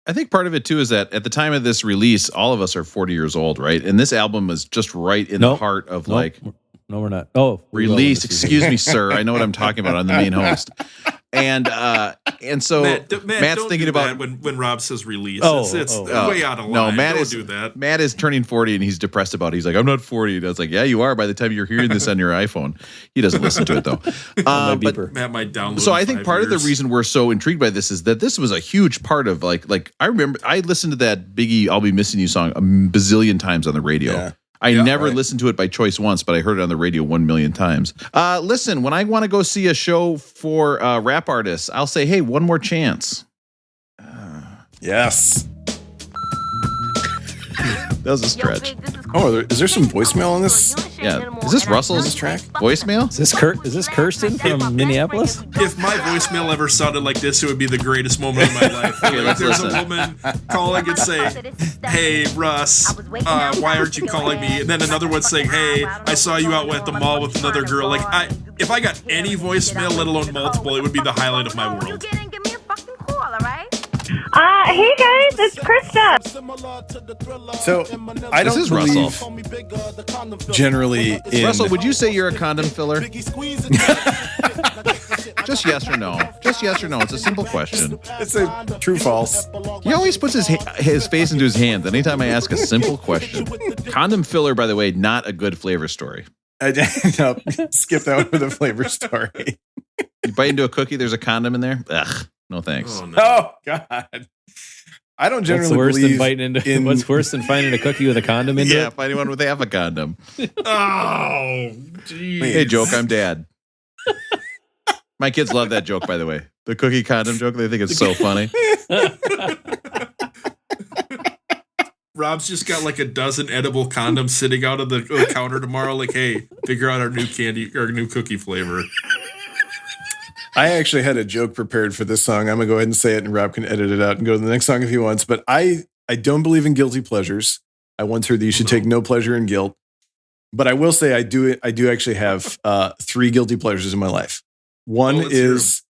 A: I think part of it too is that at the time of this release, all of us are 40 years old, right? And this album is just right in the heart of
E: no, we're not. Oh,
A: release. Excuse me, sir. I know what I'm talking about. I'm the main host. And so Matt's thinking about
B: when Rob says release. It's way out of line.
A: No, Matt
B: don't do that.
A: Matt is turning 40 and he's depressed about it. He's like, I'm not 40. And I was like, yeah, you are by the time you're hearing this on your iPhone. He doesn't listen to it though.
B: But Matt might download.
A: So I think part of the reason we're so intrigued by this is that this was a huge part of like I remember I listened to that Biggie "I'll Be Missing You" song a bazillion times on the radio.
F: Yeah.
A: I never listened to it by choice once, but I heard it on the radio 1 million times. Listen, when I want to go see a show for rap artists, I'll say, hey, one more chance.
F: Yes.
A: That was a stretch.
F: Is there some voicemail on this?
A: Yeah. Is this Russell's
F: track?
A: Voicemail?
E: Is this Kirsten from Minneapolis?
B: If my voicemail ever sounded like this, it would be the greatest moment of my life. There's a woman calling and saying, hey, Russ, why aren't you calling me? And then another one saying, hey, I saw you out at the mall with another girl. If I got any voicemail, let alone multiple, it would be the highlight of my world.
G: Hey guys, it's Krista.
F: So I don't believe generally in
A: Russell, would you say you're a condom filler? Just yes or no. Just yes or no. It's a simple question.
F: It's a true false.
A: He always puts his face into his hands anytime I ask a simple question. Condom filler, by the way, not a good flavor story.
F: No, skip that one for the flavor story.
A: You bite into a cookie, there's a condom in there? Ugh. No thanks.
B: Oh, no.
F: Oh God! I don't generally believe
E: what's worse than finding a cookie with a condom in it?
A: Yeah, finding one with half a condom.
B: Oh, geez.
A: Hey, joke, I'm dad. My kids love that joke, by the way. The cookie condom joke. They think it's so funny.
B: Rob's just got like a dozen edible condoms sitting out of the counter tomorrow. Like, hey, figure out our new candy or new cookie flavor.
F: I actually had a joke prepared for this song. I'm going to go ahead and say it, and Rob can edit it out and go to the next song if he wants. But I don't believe in guilty pleasures. I once heard that you should take no pleasure in guilt. But I will say I do actually have 3 guilty pleasures in my life. One is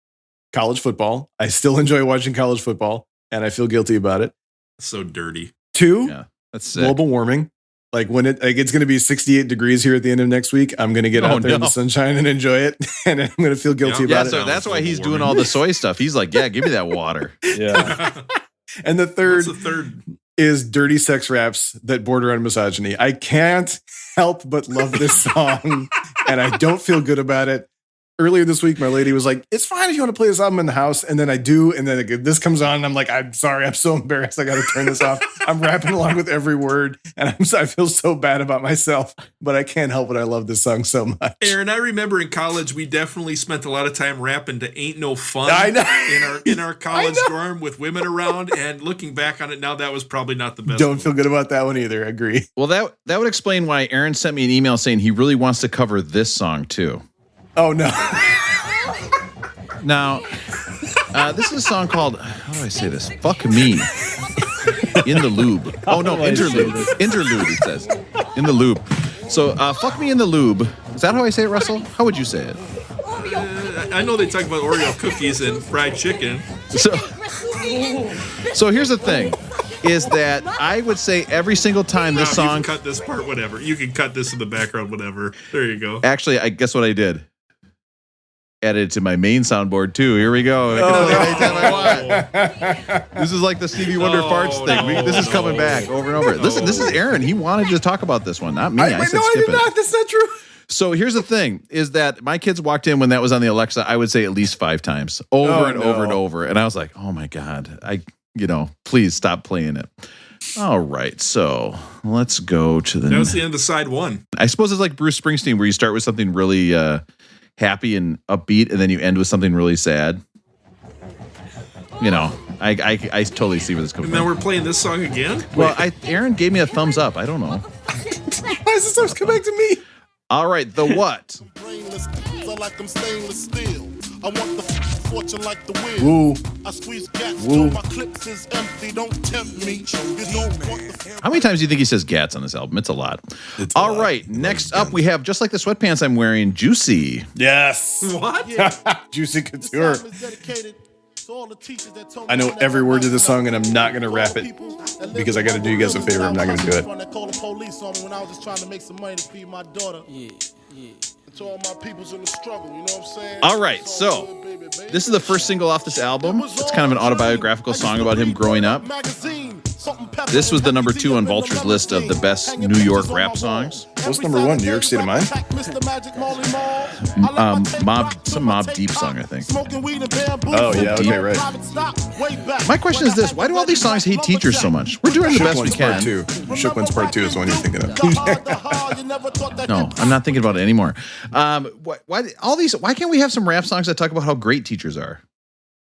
F: college football. I still enjoy watching college football, and I feel guilty about it.
B: So dirty.
F: 2, that's sick. Global warming. Like when it's going to be 68 degrees here at the end of next week, I'm going to get out there in the sunshine and enjoy it, and I'm going to feel guilty about it.
A: So that's why he's doing all the soy stuff. He's like, yeah, give me that water.
E: Yeah.
F: And the third, is dirty sex raps that border on misogyny. I can't help but love this song, and I don't feel good about it. Earlier this week, my lady was like, it's fine if you want to play this album in the house. And then I do. And then this comes on and I'm like, I'm sorry. I'm so embarrassed. I got to turn this off. I'm rapping along with every word. And I feel so bad about myself, but I can't help it. I love this song so much.
B: Aaron, I remember in college, we definitely spent a lot of time rapping to Ain't No Fun
F: I know.
B: in our college dorm with women around. And looking back on it now, that was probably not the best.
F: Don't feel good about that one either. I agree.
A: Well, that would explain why Aaron sent me an email saying he really wants to cover this song too.
F: Oh, no.
A: Now, this is a song called, how do I say this? Fuck Me. In the Lube. Oh, no, Interlude. Interlude, it says. In the Lube. So, Fuck Me in the Lube. Is that how I say it, Russell? How would you say it?
B: I know they talk about Oreo cookies and fried chicken.
A: So here's the thing. Is that I would say every single time this song...
B: You can cut this part, whatever. You can cut this in the background, whatever. There you go.
A: Actually, I guess what I did? Added it to my main soundboard too. Here we go. I can play it anytime I want. This is like the Stevie Wonder farts thing. This is coming back over and over. Listen, this is Aaron. He wanted to talk about this one, not me. I said skip it.
F: Not. That's not true.
A: So here's the thing: is that my kids walked in when that was on the Alexa. I would say at least 5 times, over and over, and I was like, "Oh my god, please stop playing it." All right, so let's go to the.
B: That was the end of side 1.
A: I suppose it's like Bruce Springsteen, where you start with something really happy and upbeat, and then you end with something really sad. I totally see where this comes from.
B: And then we're playing this song again?
A: Well, Aaron gave me a thumbs up. I don't know.
F: Why is this always come back to me?
A: All right, the what?
L: I want the fortune like the wind.
F: Woo.
L: I squeeze gats till my clips is empty. Don't tempt me.
A: How many times do you think he says gats on this album? It's a lot. All right, next up we have, just like the sweatpants I'm wearing, Juicy.
F: Yes.
B: What?
F: Juicy Couture. I know every word to this song, and I'm not going to rap it because I got to do you guys a favor. I'm not going to do it.
L: To all my peoples in the struggle, you know what I'm saying?
A: All right, so this is the first single off this album. It's kind of an autobiographical song about him growing up. This was the number 2 on Vulture's list of the best New York rap songs.
F: What's number 1? New York State of Mind?
A: Mob Deep song, I think.
F: Oh, yeah, okay, right.
A: My question is this: why do all these songs hate teachers so much? We're doing the best we can.
F: Shook One's Part 2 is the one you're thinking of.
A: No, I'm not thinking about it anymore. Why can't we have some rap songs that talk about how great teachers are?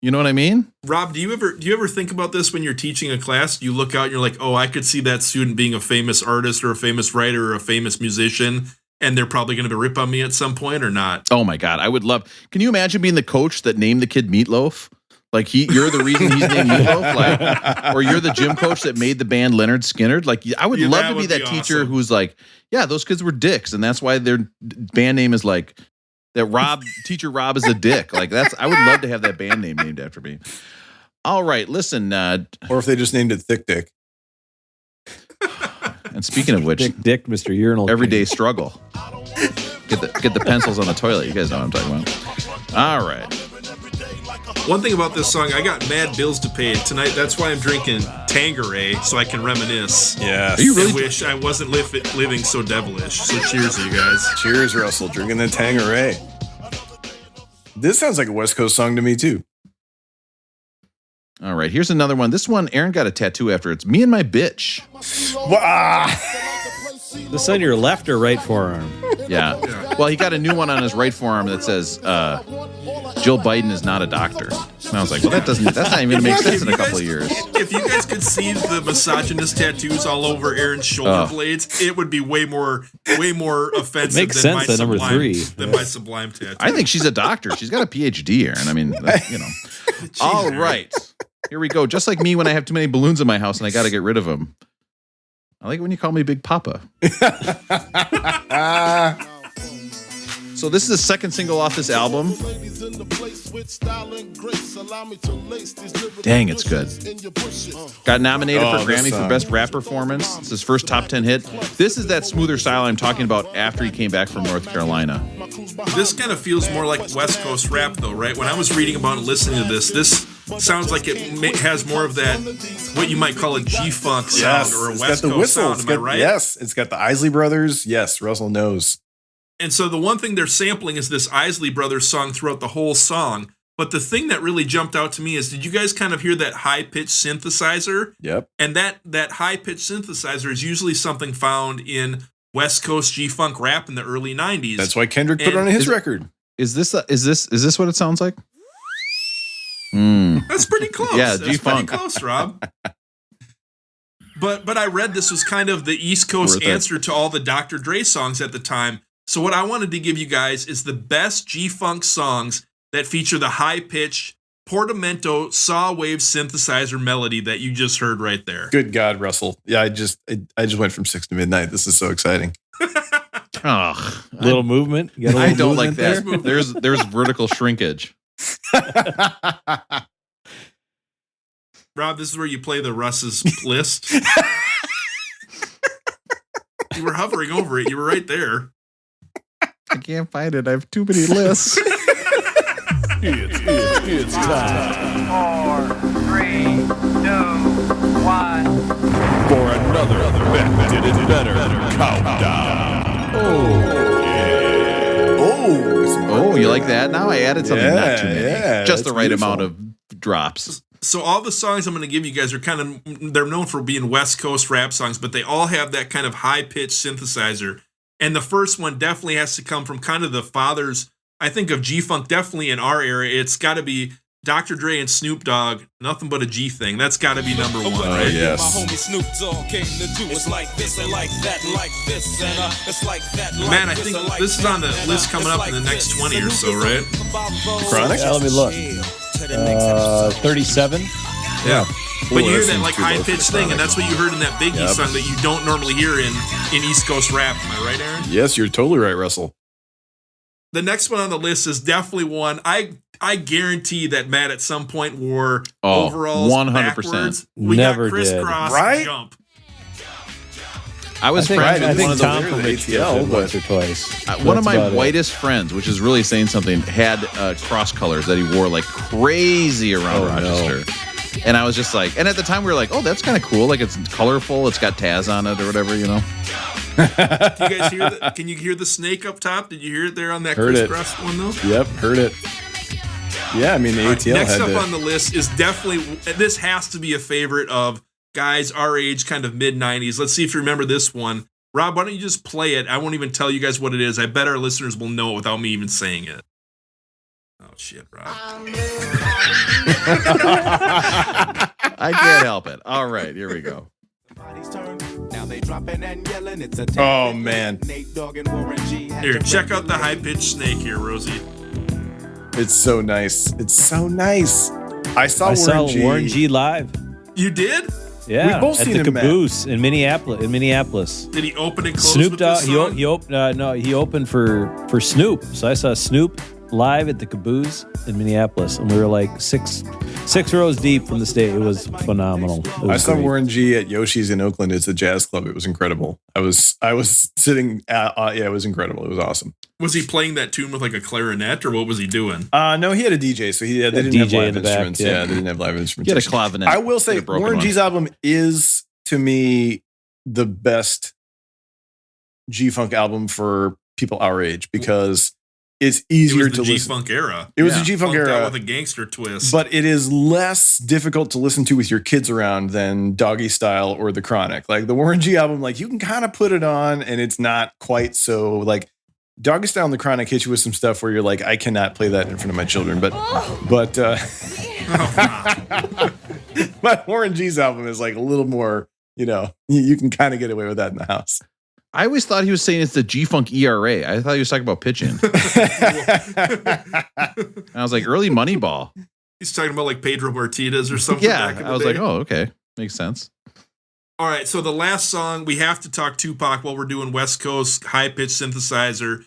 A: You know what I mean?
B: Rob, do you ever think about this when you're teaching a class? You look out and you're like, oh, I could see that student being a famous artist or a famous writer or a famous musician, and they're probably going to rip on me at some point or not.
A: Oh my God, I would love. Can you imagine being the coach that named the kid Meatloaf? Like you're the reason he's named Meatloaf, like, or you're the gym coach that made the band Leonard Skinner. Like, I would love to be that teacher who's like, yeah, those kids were dicks, and that's why their band name is like that. Teacher Rob is a dick. Like I would love to have that band name named after me. All right, listen.
F: Or if they just named it Thick Dick.
A: And speaking of which,
E: Dick, Mr. Urinal,
A: everyday struggle. Get the pencils on the toilet. You guys know what I'm talking about. All right.
B: One thing about this song, I got mad bills to pay tonight. That's why I'm drinking Tanqueray so I can reminisce.
F: Yes.
A: Are you really?
B: I wish I wasn't living so devilish. So cheers to you guys.
F: Cheers, Russell. Drinking the Tanqueray. This sounds like a West Coast song to me too.
A: All right, here's another one. This one, Aaron got a tattoo after. It's Me and My Bitch.
E: This on your left or right forearm?
A: Yeah. Well, he got a new one on his right forearm that says, Jill Biden is not a doctor. And I was like, well, that's not even going to make sense in a couple of years.
B: If you guys could see the misogynist tattoos all over Aaron's shoulder blades, it would be way more offensive
E: Makes
B: than,
E: sense
B: my
E: at number 3.
B: than my Sublime tattoo.
A: I think she's a doctor. She's got a PhD, Aaron. I mean,
B: Jeez,
A: all right. Here we go. Just like me when I have too many balloons in my house and I got to get rid of them. I like it when you call me Big Papa. So this is the second single off this album. Dang, it's good. Got nominated for Grammy for Best Rap Performance. It's his first top 10 hit. This is that smoother style I'm talking about after he came back from North Carolina.
B: This kind of feels more like West Coast rap, though, right? When I was reading about and listening to this sounds like it has more of that, what you might call a G-funk sound or a West Coast sound. Am I right?
F: Yes, it's got the Isley Brothers. Yes, Russell knows.
B: And so the one thing they're sampling is this Isley Brothers song throughout the whole song. But the thing that really jumped out to me is, did you guys kind of hear that high-pitched synthesizer?
F: Yep.
B: And that high-pitched synthesizer is usually something found in West Coast G-funk rap in the early 90s.
F: That's why Kendrick put it on his record.
A: Is this what it sounds like?
B: That's pretty close.
A: Yeah,
B: That's
A: G-funk.
B: pretty close, Rob. But I read this was kind of the East Coast answer to all the Dr. Dre songs at the time. So what I wanted to give you guys is the best G-funk songs that feature the high-pitched portamento saw wave synthesizer melody that you just heard right there.
F: Good God, Russell. Yeah, I just went from 6 to midnight. This is so exciting.
E: Little movement. You got a little
A: I don't like that.
E: there?
A: There's vertical shrinkage.
B: Rob, this is where you play the Russ's list. You were hovering over it. You were right there.
A: I can't find it. I have too many lists.
M: It's time. 4, 3, 2, 1.
I: For another Beck Did It Better countdown.
A: Oh, you like that? Now I added something not too many.
F: Yeah,
A: just the right
F: beautiful.
A: amount of drops.
B: So all the songs I'm going to give you guys are they're known for being West Coast rap songs, but they all have that kind of high-pitched synthesizer. And the first one definitely has to come from kind of the fathers, I think, of G-Funk, definitely in our era. It's got to be Dr. Dre and Snoop Dogg, Nothing But a G Thing. That's got to be number one, right?
F: Yes.
M: My homie Snoop Dogg came to do it's like this and like that and like this and it's like that.
B: Man, I think this is on the list coming up in the next 20 or so, right?
F: Chronic?
E: Yeah, let me look. 37.
B: Yeah. But you hear
F: that
B: that
F: seems
B: like
F: too low
B: high
F: for
B: pitched
F: the
B: thing, and
F: Chronic.
B: that's what you heard in that Biggie song that you don't normally hear in East Coast rap. Am I right, Aaron?
F: Yes, you're totally right, Russell.
B: The next one on the list is definitely one I guarantee that Matt at some point wore overalls
A: 100%.
B: backwards. We
E: Never
B: got
E: did.
B: crisscross
F: Right?
B: jump.
A: I was friends with one of
E: Tom
A: the
E: from
F: ATL,
E: ATL once or twice.
A: one of
E: That's
A: my
E: about it.
A: whitest friends, which is really saying something, had cross colors that he wore like crazy around Rochester. And I was just like, and at the time we were like, oh, that's kind of cool. Like it's colorful. It's got Taz on it or whatever, you know.
B: Do you guys hear can you hear the snake up top? Did you hear it there on that crisscross one though?
F: Yep, heard it. Yeah, I mean the ATL
B: next
F: had
B: up
F: to.
B: on the list is definitely, this has to be a favorite of guys our age, kind of mid-90s. Let's see if you remember this one. Rob, why don't you just play it? I won't even tell you guys what it is. I bet our listeners will know it without me even saying it. Oh, shit, Rob.
A: I can't help it. All right, here we go.
F: Oh man,
B: Here, check out the high-pitched snake here, Rosie.
F: it's so nice. It's so nice. I saw
E: Warren G live.
B: You did?
E: Yeah,
F: We've both
E: at
F: seen
E: the
F: him, Matt.
E: Caboose in Minneapolis.
B: Did he open and close
E: Snoop
B: with
E: Dogg.
B: this song?
E: He opened for Snoop. So I saw Snoop live at the Caboose in Minneapolis, and we were like six rows deep from the stage. It was phenomenal. It was
F: I saw
E: great.
F: Warren G at Yoshi's in Oakland. It's a jazz club. It was incredible. I was sitting. Yeah, it was incredible. It was awesome.
B: Was he playing that tune with like a clarinet, or what was he doing?
F: No, he had a DJ, so they didn't have
E: DJ
F: live
E: in the back,
F: instruments.
E: yeah.
F: They didn't have live instruments.
A: Get a clavinet.
F: I will say,
A: Get a broken
F: Warren
A: one.
F: G's album is to me the best G-Funk album for people our age because it's easier
B: it was
F: to
B: the
F: listen.
B: G-Funk era.
F: It was the G-Funk
B: Funked out
F: era.
B: with a gangster twist.
F: But it is less difficult to listen to with your kids around than Doggy Style or The Chronic. Like the Warren G album, like you can kind of put it on and it's not quite so like Doggy Style and The Chronic hit you with some stuff where you're like, I cannot play that in front of my children. But Warren G's album is like a little more, you can kind of get away with that in the house.
A: I always thought he was saying it's the G-Funk ERA. I thought he was talking about pitching. And I was like, early Moneyball.
B: He's talking about like Pedro Martinez or something.
A: Yeah,
B: back in the
A: I was
B: day.
A: like, oh, okay. Makes sense.
B: All right, so the last song, we have to talk Tupac while we're doing West Coast high-pitched synthesizer.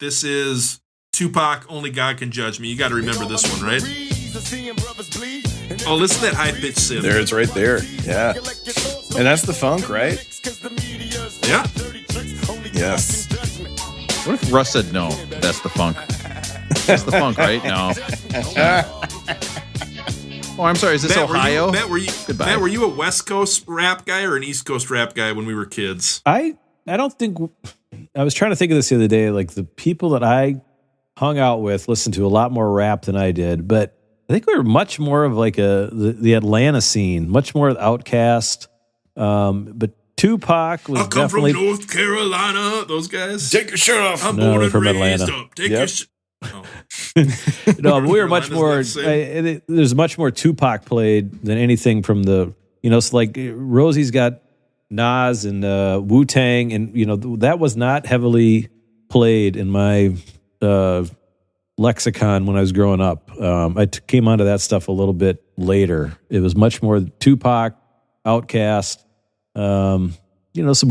B: This is Tupac, Only God Can Judge Me. You got to remember this one, right? Oh, listen to that high-pitched synth.
F: There, it's right there. Yeah. And that's the funk, right?
B: Yeah.
F: Yes.
A: What if Russ said no? That's the funk. That's the funk, right? No. Oh, I'm sorry. Is this Ohio?
B: Matt, were
A: Goodbye.
B: you a West Coast rap guy or an East Coast rap guy when we were kids?
E: I don't think. I was trying to think of this the other day. Like the people that I hung out with listened to a lot more rap than I did, but I think we were much more of like the Atlanta scene, much more Outkast. But Tupac was definitely
B: from North Carolina. Those guys.
F: Take your shirt off.
B: I'm
E: No,
B: born and
E: from
B: raised
E: Atlanta.
B: up. Take your shirt. Oh.
E: No, but we were much more.
B: Carolina's not the same.
E: There's much more Tupac played than anything from the. So like Rosie's got Nas and Wu-Tang, and that was not heavily played in my lexicon when I was growing up. I came onto that stuff a little bit later. It was much more Tupac, Outkast, some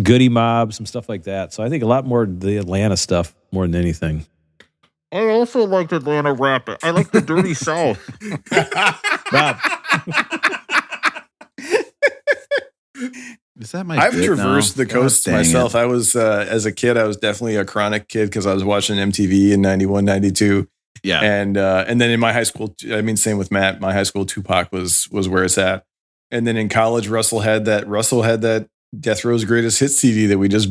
E: Goody Mob, some stuff like that. So I think a lot more the Atlanta stuff more than anything.
A: I also like Atlanta rap. I like the Dirty South.
E: Bob.
A: Is that my
F: I've
A: bit
F: traversed
A: now?
F: the coast
A: God dang
F: myself.
A: it.
F: I was, as a kid, I was definitely a Chronic kid because I was watching MTV in 91, 92.
A: Yeah.
F: And then in my high school, same with Matt, my high school, Tupac was where it's at. And then in college, Russell had that Death Row's Greatest Hits CD that we just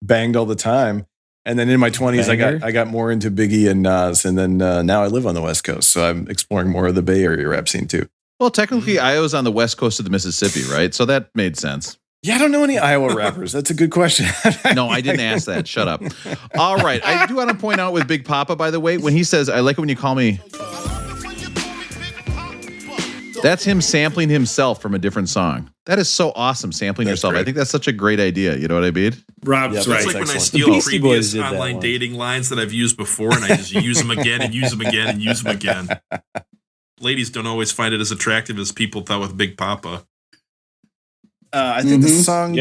F: banged all the time. And then in my 20s, I got more into Biggie and Nas. And then now I live on the West Coast. So I'm exploring more of the Bay Area rap scene too.
A: Well, technically, Iowa's on the west coast of the Mississippi, right? So that made sense.
F: Yeah, I don't know any Iowa rappers. That's a good question.
A: No, I didn't ask that. Shut up. All right. I do want to point out with Big Papa, by the way, when he says, I like it when you call me. That's him sampling himself from a different song. That is so awesome, sampling yourself.
F: Great.
A: I think that's such a great idea. You know what I mean?
K: Rob's
B: It's
K: right.
B: like when I
F: excellent.
B: steal
E: The Beastie Boys
B: previous
E: did that
B: online
E: one.
B: dating lines that I've used before and I just use them again and use them again and use them again. Ladies don't always find it as attractive as people thought with Big Papa.
F: I think this song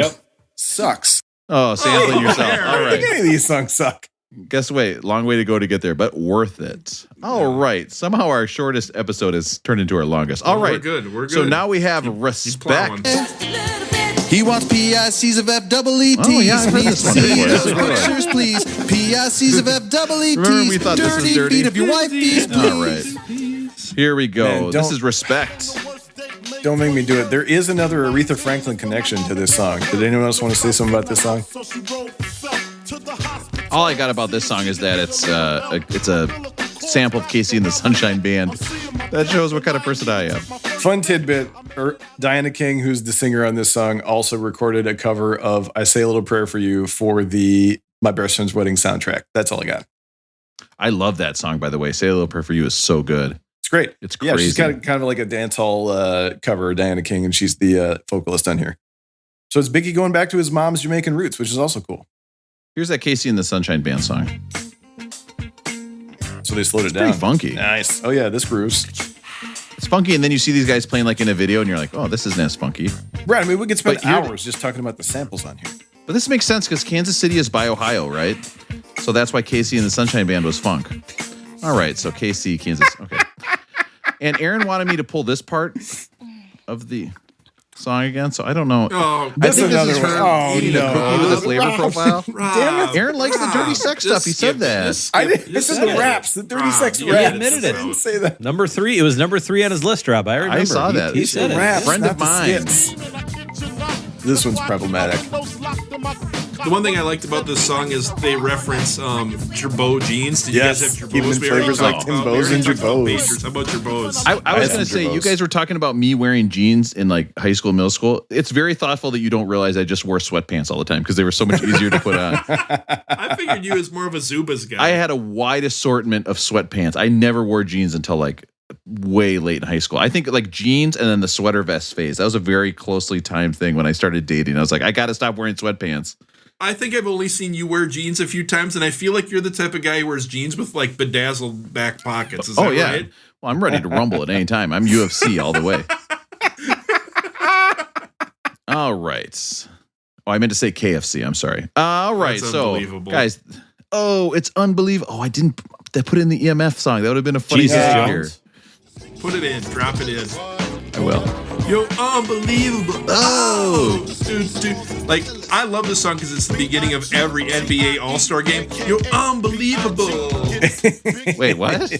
F: sucks.
A: Oh, sampling yourself. All
F: I
A: right.
F: think any of these songs suck.
A: Guess what? Long way to go to get there, but worth it. All right. Somehow our shortest episode has turned into our longest. All right.
B: We're good. We're good.
A: So now we have
B: Keep
A: respect.
B: plowing.
N: He wants PICs of FEETs.
A: Oh, yeah, I've heard this one before. This is good.
N: Pictures, please. PICs of FEETs.
A: Remember we thought this was dirty?
N: Feet of your wifeys, please.
A: All right. Here we go.
F: Man,
A: This is respect.
F: Don't make me do it. There is another Aretha Franklin connection to this song. Did anyone else want to say something about this song?
A: All I got about this song is that it's a sample of Casey and the Sunshine Band. That shows what kind of person I am.
F: Fun tidbit, Diana King, who's the singer on this song, also recorded a cover of I Say a Little Prayer for You for the My Best Friend's Wedding soundtrack. That's all I got.
A: I love that song, by the way. Say a Little Prayer for You is so good.
F: It's great.
A: It's crazy.
F: Yeah, she's got kind of like a dancehall cover, Diana King, and she's the vocalist on here. So it's Biggie going back to his mom's Jamaican roots, which is also cool.
A: Here's that Casey and the Sunshine Band song.
F: So they slowed it down.
A: Pretty funky.
F: Nice. Oh yeah, this grooves.
A: It's funky, and then you see these guys playing like in a video, and you're like, oh, this isn't as funky.
F: Right. I mean, we could spend
A: But you're-
F: hours just talking about the samples on here.
A: But this makes sense because Kansas City is by Ohio, right? So that's why Casey and the Sunshine Band was funk. All right, so KC, Kansas. Okay. And Aaron wanted me to pull this part of the song again, so I don't know.
B: Oh,
A: I think this is
F: another
A: her
F: one. Oh,
A: eating a cookie with a flavor profile.
F: Damn it.
A: Aaron likes the dirty sex stuff. He said that.
F: This is the raps, the dirty sex
B: you
F: raps.
E: admitted it.
F: I didn't say that.
E: Number 3. It was number 3 on his list, Rob. I remember.
A: I saw that.
E: He said it.
F: Raps,
A: Friend
F: not
A: of
F: the
A: mine.
F: skits. This one's problematic.
B: The one thing I liked about this song is they reference Gerbeau jeans. Did
F: Yes,
B: you guys have
F: keep them
B: Gerbeaus?
F: in
B: We already
F: flavors
B: talked
F: like
B: about-
F: Timbos
B: we already
F: and
B: talked about
F: Gerbeaus.
B: Pagers. How about Gerbeaus?
A: I was
F: I
A: going
F: had
A: to
F: some
A: say, you
F: Gerbeaus.
A: guys were talking about me wearing jeans in like high school, middle school. It's very thoughtful that you don't realize I just wore sweatpants all the time because they were so much easier to put on.
B: I figured you as more of a Zubas guy.
A: I had a wide assortment of sweatpants. I never wore jeans until like way late in high school. I think like jeans and then the sweater vest phase. That was a very closely timed thing when I started dating. I was like, I got to stop wearing sweatpants.
B: I think I've only seen you wear jeans a few times, and I feel like you're the type of guy who wears jeans with like bedazzled back pockets. Is that right?
A: Well, I'm ready to rumble at any time. I'm UFC all the way. All right. Oh, I meant to say KFC. I'm sorry. All right.
B: That's
A: So,
B: unbelievable.
A: guys, it's unbelievable. Oh, I didn't put in the EMF song. That would have been a funny
E: Jesus
A: thing to
E: Jones.
A: hear.
B: Put it in. Drop it in.
A: I will.
B: You're unbelievable.
A: Oh.
B: Dude. Like, I love this song because it's the beginning of every NBA All-Star game. You're unbelievable.
A: Wait, what?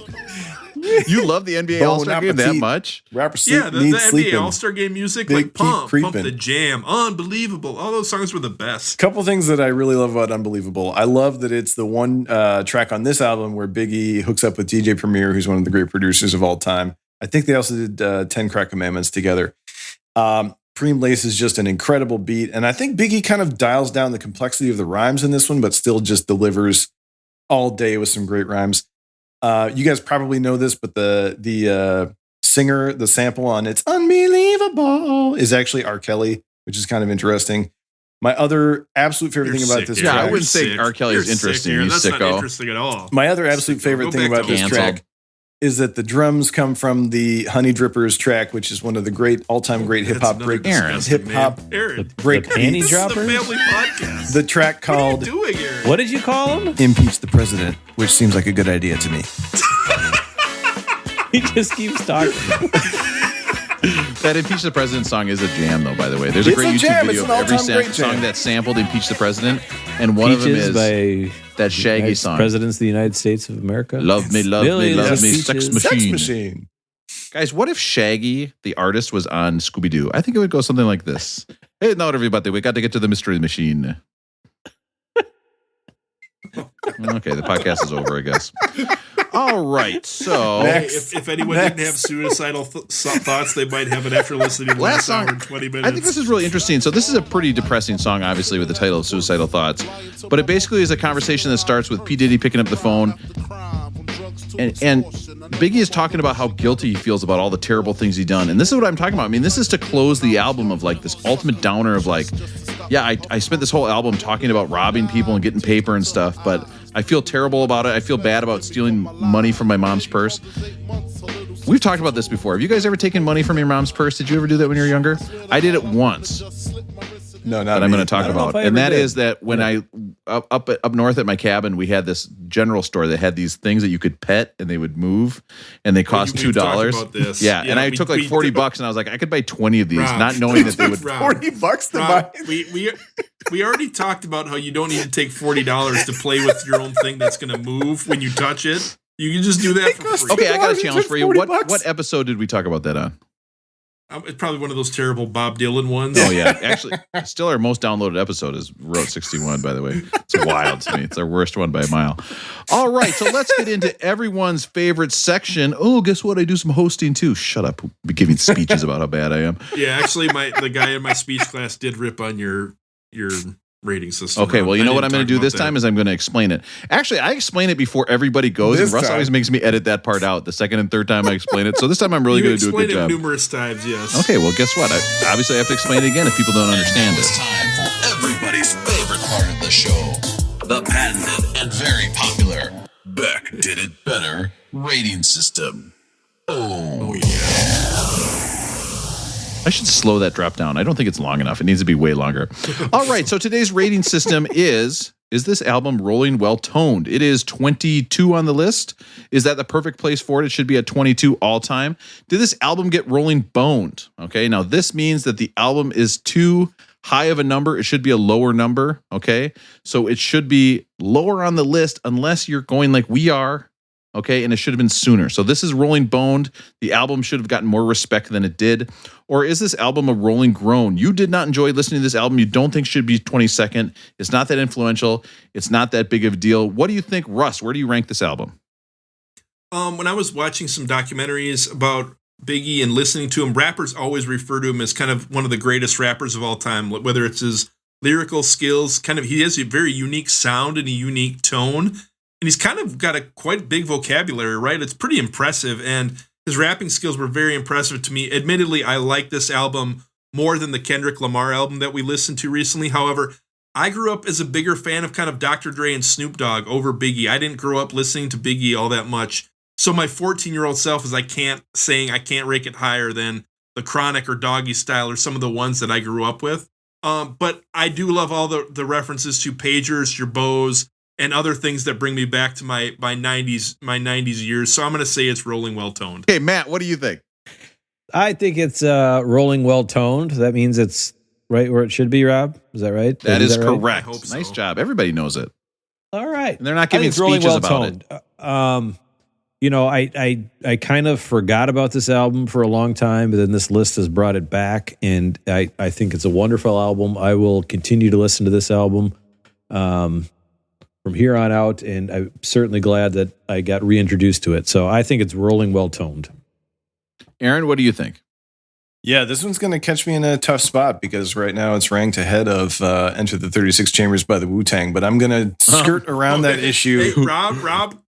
A: You love the NBA All-Star Game that much?
F: Rapper
B: Yeah, the
F: sleeping.
B: NBA All-Star Game music,
F: Big
B: like Pump
F: Creepin'.
B: the Jam, Unbelievable. All those songs were the best.
F: Couple things that I really love about Unbelievable. I love that it's the one track on this album where Biggie hooks up with DJ Premier, who's one of the great producers of all time. I think they also did 10 Crack Commandments together. Preem Lace is just an incredible beat. And I think Biggie kind of dials down the complexity of the rhymes in this one, but still just delivers all day with some great rhymes. You guys probably know this, but the singer, the sample on It's Unbelievable is actually R. Kelly, which is kind of interesting. My other absolute favorite thing about this track.
A: I wouldn't say R. Kelly is interesting.
B: That's
A: sicko.
B: not interesting at all.
F: My other absolute favorite thing about this track is that the drums come from the Honey Drippers track, which is one of the great all-time great hip-hop break break
E: The panty droppers?
B: The family podcast.
F: The track called
B: What are you doing, Aaron?
E: What did you call him?
F: Impeach the President, which seems like a good idea to me.
E: He just keeps talking.
A: That Impeach the President song is a jam, though, by the way. There's a great YouTube video of every song that sampled Impeach the President, and one of them is
E: by
A: that Shaggy song.
E: Presidents of the United States of America.
A: Love me, love me, love me, sex machine.
F: Machine.
A: Guys, what if Shaggy, the artist, was on Scooby-Doo? I think it would go something like this. Hey, now everybody, we got to get to the mystery machine. Okay, the podcast is over, I guess. All right, so
B: if anyone didn't have suicidal thoughts, they might have it after listening to the last hour and 20 minutes.
A: I think this is really interesting. So this is a pretty depressing song, obviously, with the title of Suicidal Thoughts. But it basically is a conversation that starts with P. Diddy picking up the phone. And Biggie is talking about how guilty he feels about all the terrible things he's done. And this is what I'm talking about. I mean, this is to close the album of like this ultimate downer of like, yeah, I spent this whole album talking about robbing people and getting paper and stuff, but I feel terrible about it. I feel bad about stealing money from my mom's purse. We've talked about this before. Have you guys ever taken money from your mom's purse? Did you ever do that when you were younger? I did it once.
F: No, not
A: that I'm going to talk about. And that is that when I up north at my cabin, we had this general store that had these things that you could pet and they would move and they cost $2. Yeah, and I took like $40 and I was like, I could buy 20 of these, not knowing that they would
F: $40 to buy.
B: We already talked about how you don't need to take $40 to play with your own thing that's going to move when you touch it. You can just do that for free.
A: Okay, I got a challenge for you. What episode did we talk about that on?
B: It's probably one of those terrible Bob Dylan ones.
A: Oh, yeah. Actually, still our most downloaded episode is Route 61, by the way. It's wild to me. It's our worst one by a mile. All right, so let's get into everyone's favorite section. Oh, guess what? I do some hosting, too. Shut up. I'll be giving speeches about how bad I am.
B: Yeah, actually, the guy in my speech class did rip on your rating system.
A: Okay, well, you know what I'm going to do this time is I'm going to explain it. Actually, I explain it before everybody goes, and Russ always makes me edit that part out the second and third time I explain it. So this time I'm really going to do a good job.
B: You explained it numerous times, yes.
A: Okay, well, guess what? Obviously, I have to explain it again if people don't understand it.
I: It's time for everybody's favorite part of the show. The patented and very popular Beck Did It Better rating system. Oh yeah.
A: I should slow that drop down. I don't think it's long enough. It needs to be way longer. All right, so today's rating system is this album rolling well toned? It is 22 on the list. Is that the perfect place for it? It should be at 22 all time. Did this album get rolling boned? Okay, now this means that the album is too high of a number. It should be a lower number, okay? So it should be lower on the list unless you're going like we are. Okay, and it should have been sooner. So this is rolling boned. The album should have gotten more respect than it did. Or is this album a rolling groan? You did not enjoy listening to this album. You don't think should be 22nd. It's not that influential. It's not that big of a deal. What do you think, Russ? Where do you rank this album?
B: When I was watching some documentaries about Biggie and listening to him, rappers always refer to him as kind of one of the greatest rappers of all time, whether it's his lyrical skills. He has a very unique sound and a unique tone. And he's kind of got a quite big vocabulary, right? It's pretty impressive. And his rapping skills were very impressive to me. Admittedly, I like this album more than the Kendrick Lamar album that we listened to recently. However, I grew up as a bigger fan of kind of Dr. Dre and Snoop Dogg over Biggie. I didn't grow up listening to Biggie all that much. So my 14-year-old self I can't rank it higher than The Chronic or Doggy Style or some of the ones that I grew up with. But I do love all the references to pagers, your bows, and other things that bring me back to my 90s years. So I'm going to say it's rolling well toned.
A: Okay, Matt, what do you think?
E: I think it's rolling well toned. That means it's right where it should be, Rob. Is that right?
A: That is correct.
B: Right? I hope
A: nice job. Everybody knows it.
E: All right.
A: And they're not giving speeches about it.
E: I kind of forgot about this album for a long time, but then this list has brought it back, and I think it's a wonderful album. I will continue to listen to this album from here on out, and I'm certainly glad that I got reintroduced to it. So I think it's rolling well-toned.
A: Aaron, what do you think?
F: Yeah, this one's going to catch me in a tough spot because right now it's ranked ahead of Enter the 36 Chambers by the Wu-Tang, but I'm going to skirt around that issue.
B: Hey, Rob,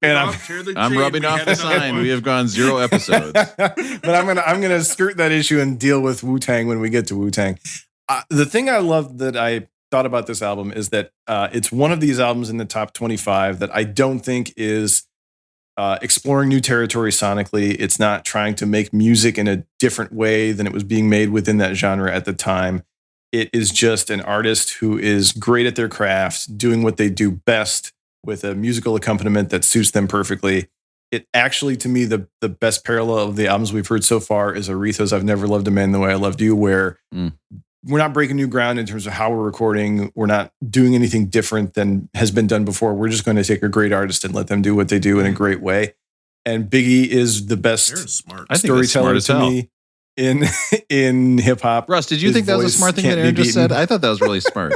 A: I'm rubbing off the sign. We have gone 0 episodes.
F: But I'm going to skirt that issue and deal with Wu-Tang when we get to Wu-Tang. The thing I love that I thought about this album is that it's one of these albums in the top 25 that I don't think is exploring new territory sonically. It's not trying to make music in a different way than it was being made within that genre at the time. It is just an artist who is great at their craft, doing what they do best with a musical accompaniment that suits them perfectly. It actually, to me, the best parallel of the albums we've heard so far is Aretha's I've Never Loved a Man the Way I Loved You, where we're not breaking new ground in terms of how we're recording. We're not doing anything different than has been done before. We're just going to take a great artist and let them do what they do in a great way. And Biggie is the best storyteller to me in hip hop.
A: Russ, did you think that was a smart thing that Aaron just said? I thought that was really smart.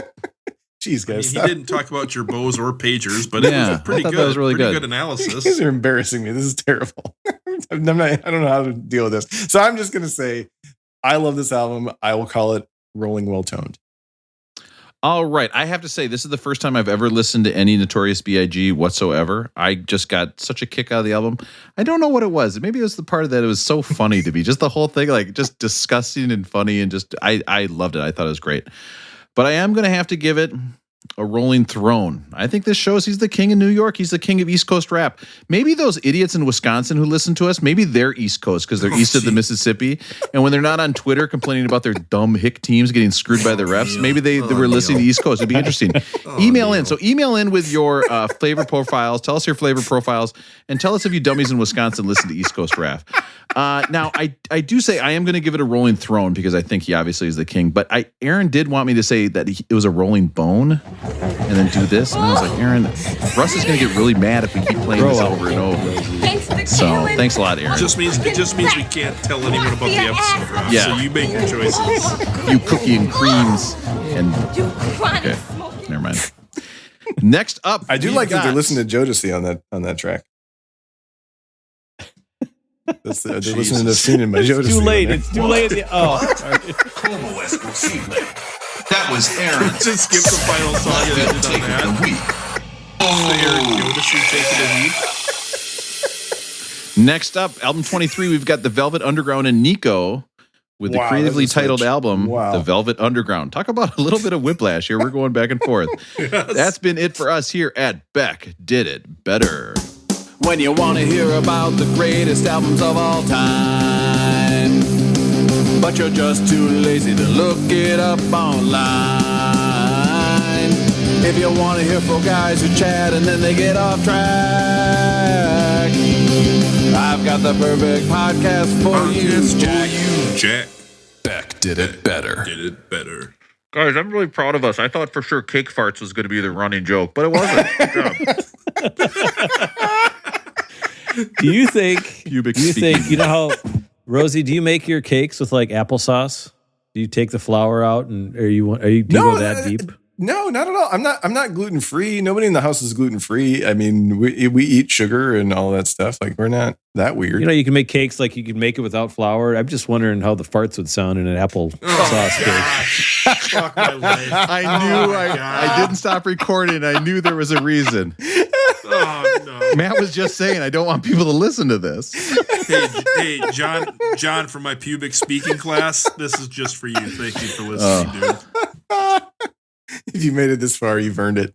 F: Jeez, guys.
B: He didn't talk about your bows or pagers, but it was pretty good.
A: That was really
B: good analysis.
F: You guys are embarrassing me. This is terrible. I don't know how to deal with this. So I'm just going to say, I love this album. I will call it rolling well-toned.
A: All right. I have to say, this is the first time I've ever listened to any Notorious B.I.G. whatsoever. I just got such a kick out of the album. I don't know what it was. Maybe it was the part of that it was so funny to me. Just the whole thing, like just disgusting and funny, and just I loved it. I thought it was great. But I am going to have to give it a rolling throne. I think this shows he's the king of New York. He's the king of East Coast rap. Maybe those idiots in Wisconsin who listen to us, maybe they're East Coast because they're east of the Mississippi. And when they're not on Twitter complaining about their dumb hick teams getting screwed by the refs, maybe they were listening to East Coast. It'd be interesting. Email in. So email in with your flavor profiles. Tell us your flavor profiles and tell us if you dummies in Wisconsin listen to East Coast rap. Now, I do say I am going to give it a rolling throne because I think he obviously is the king. But Aaron did want me to say that it was a rolling bone and then do this. And I was like, Aaron, Russ is going to get really mad if we keep playing this over and over. So thanks a lot, Aaron.
B: It just means we can't tell anyone about the episode, Rob.
A: Yeah.
B: So you make your choices.
A: You cookie and creams. And okay, never mind. Next up,
F: I do like that they're listening to Jodeci on that track. They're listening to Scene in my Jodeci.
E: It's too late. It's too late.
I: That was Aaron.
B: Just skip the final song and ended on that. Aaron Jodeci taking a week.
A: Next up, album 23, we've got The Velvet Underground and Nico with the creatively titled album, The Velvet Underground. Talk about a little bit of whiplash here. We're going back and forth. Yes. That's been it for us here at Beck Did It Better.
D: When you want to hear about the greatest albums of all time, but you're just too lazy to look it up online. If you want to hear four guys who chat and then they get off track, I've got the perfect podcast for you, Jack.
I: Beck Did It Better.
B: Did it better.
A: Guys, I'm really proud of us. I thought for sure cake farts was going to be the running joke, but it wasn't. Good job.
E: Do you think, you know how, Rosie, do you make your cakes with like applesauce? Do you take the flour out and do you go that deep?
F: No, not at all. I'm not gluten free. Nobody in the house is gluten free. I mean, we eat sugar and all that stuff. Like, we're not that weird.
E: You know, you can make cakes like you can make it without flour. I'm just wondering how the farts would sound in an apple sauce cake.
B: Fuck my life.
A: I didn't stop recording. I knew there was a reason.
B: Oh, no.
A: Matt was just saying, I don't want people to listen to this.
B: Hey, John, from my pubic speaking class, this is just for you. Thank you for listening, dude.
F: If you made it this far, you've earned it.